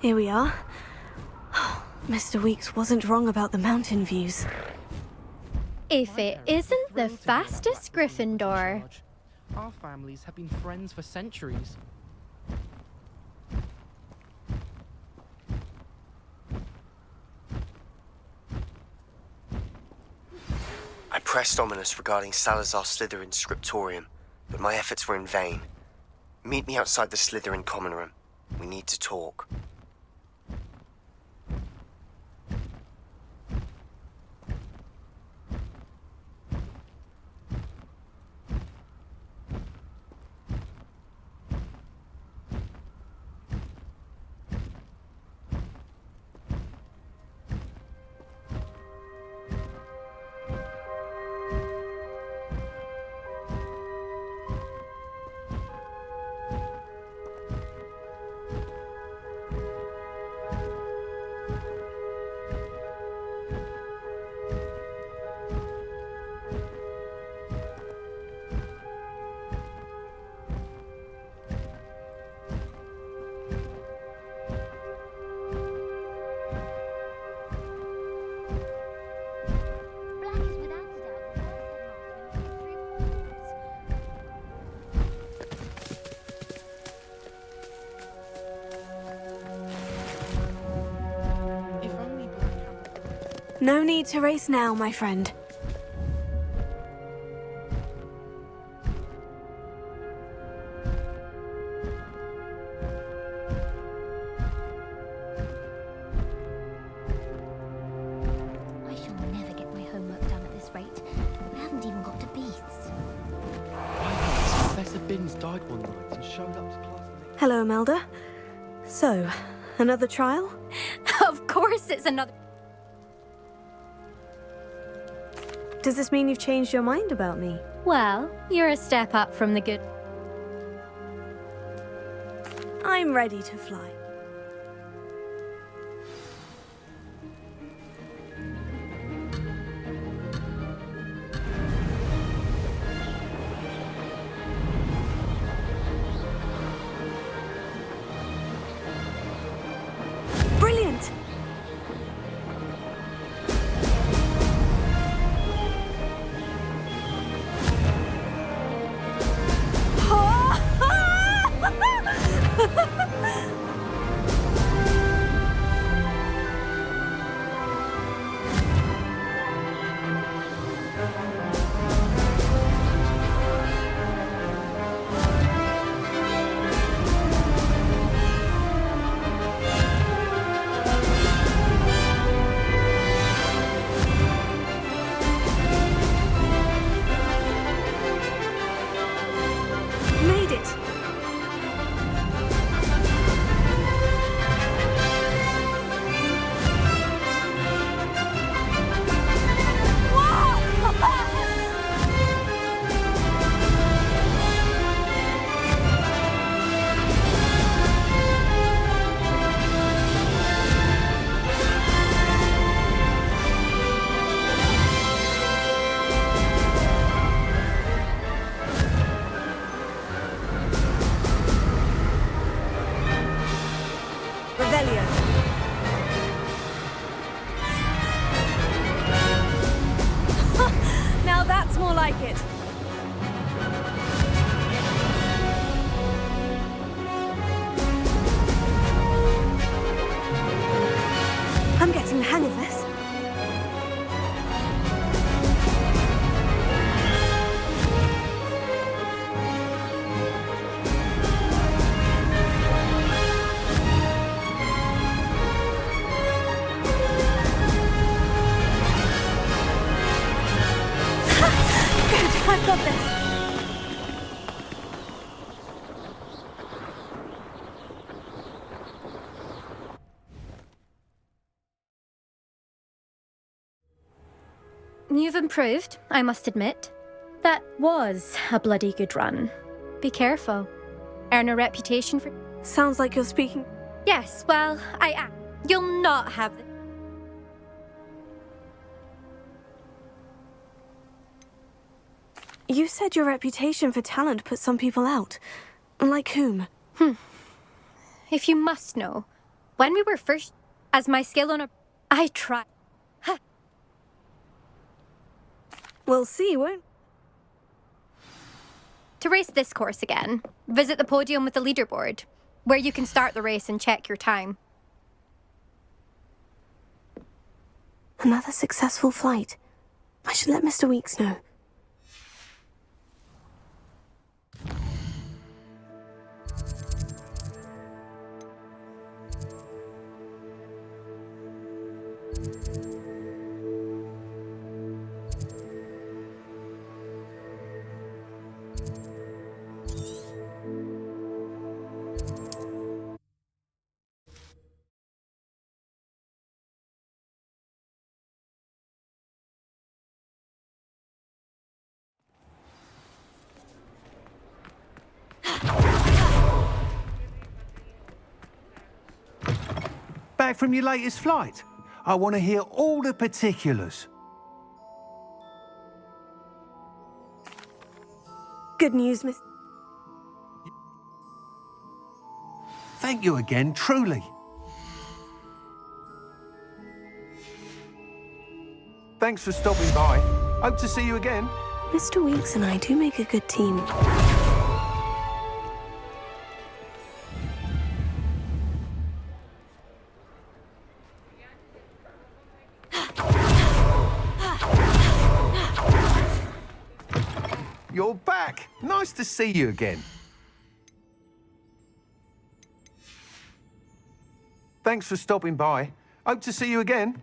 Here we are. Mr. Weeks wasn't wrong about the mountain views. If it isn't the fastest Gryffindor. Our families have been friends for centuries. I pressed Ominous regarding Salazar Slytherin's scriptorium, but my efforts were in vain. Meet me outside the Slytherin common room. We need to talk. No need to race now, my friend. I shall never get my homework done at this rate. We haven't even got to beasts. Professor Binns died one night and showed up to class. Hello, Imelda. So, another trial? Of course it's another... Does this mean you've changed your mind about me? Well, you're a step up from the good... I'm ready to fly. Brilliant! Made it! Revelio. Now that's more like it. I'm getting the hang of this. I've got this. You've improved, I must admit. That was a bloody good run. Be careful. Earn a reputation for... Sounds like you're speaking... Yes, well, I am. You'll not have... You said your reputation for talent put some people out. Like whom? If you must know, when we were first... As my skill on a... I tried... We'll see, won't... To race this course again, visit the podium with the leaderboard, where you can start the race and check your time. Another successful flight. I should let Mr. Weeks know. back from your latest flight? I want to hear all the particulars. Good news, Miss. Thank you again, truly. Thanks for stopping by. Hope to see you again. Mr. Weeks and I do make a good team. You're back. Nice to see you again. Thanks for stopping by. Hope to see you again.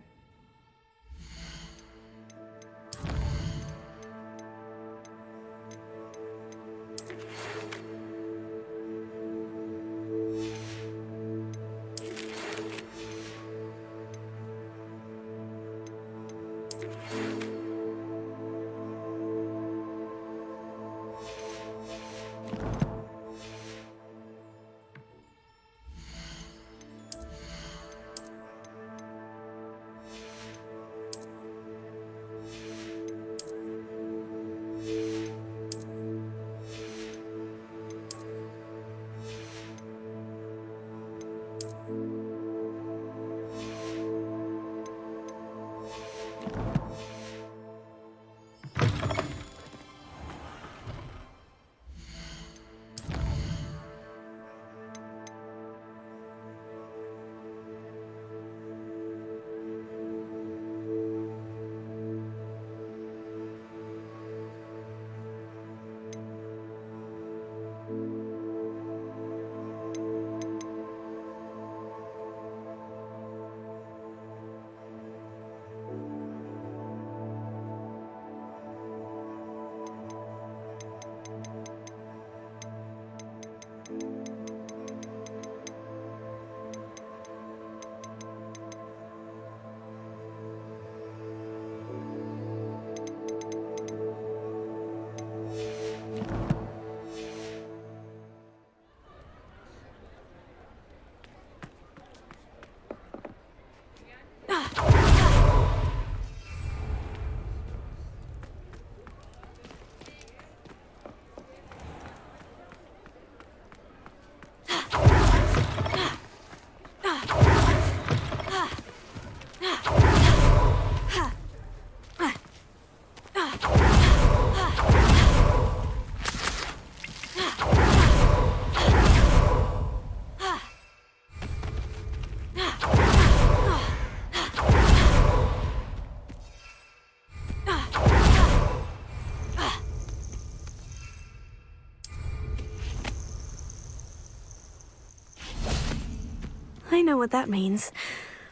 I know what that means.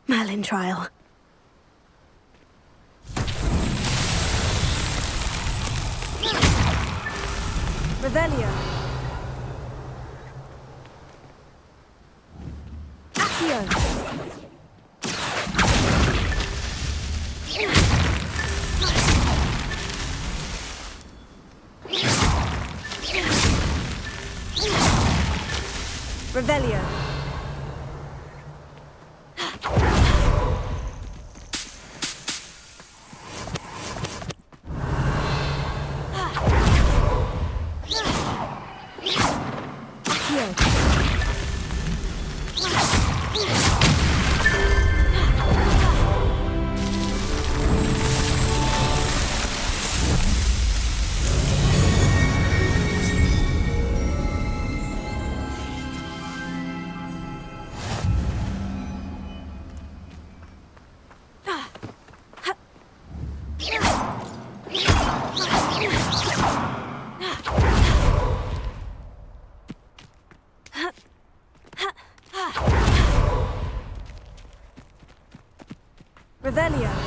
Merlin trial. Revelio. Accio. Revelio. Revelio.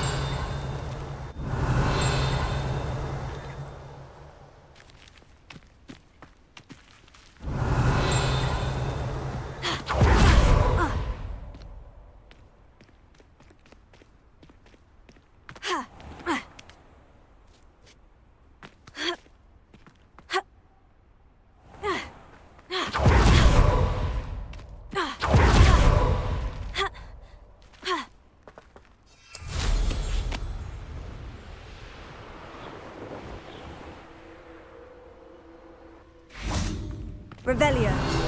Revelio.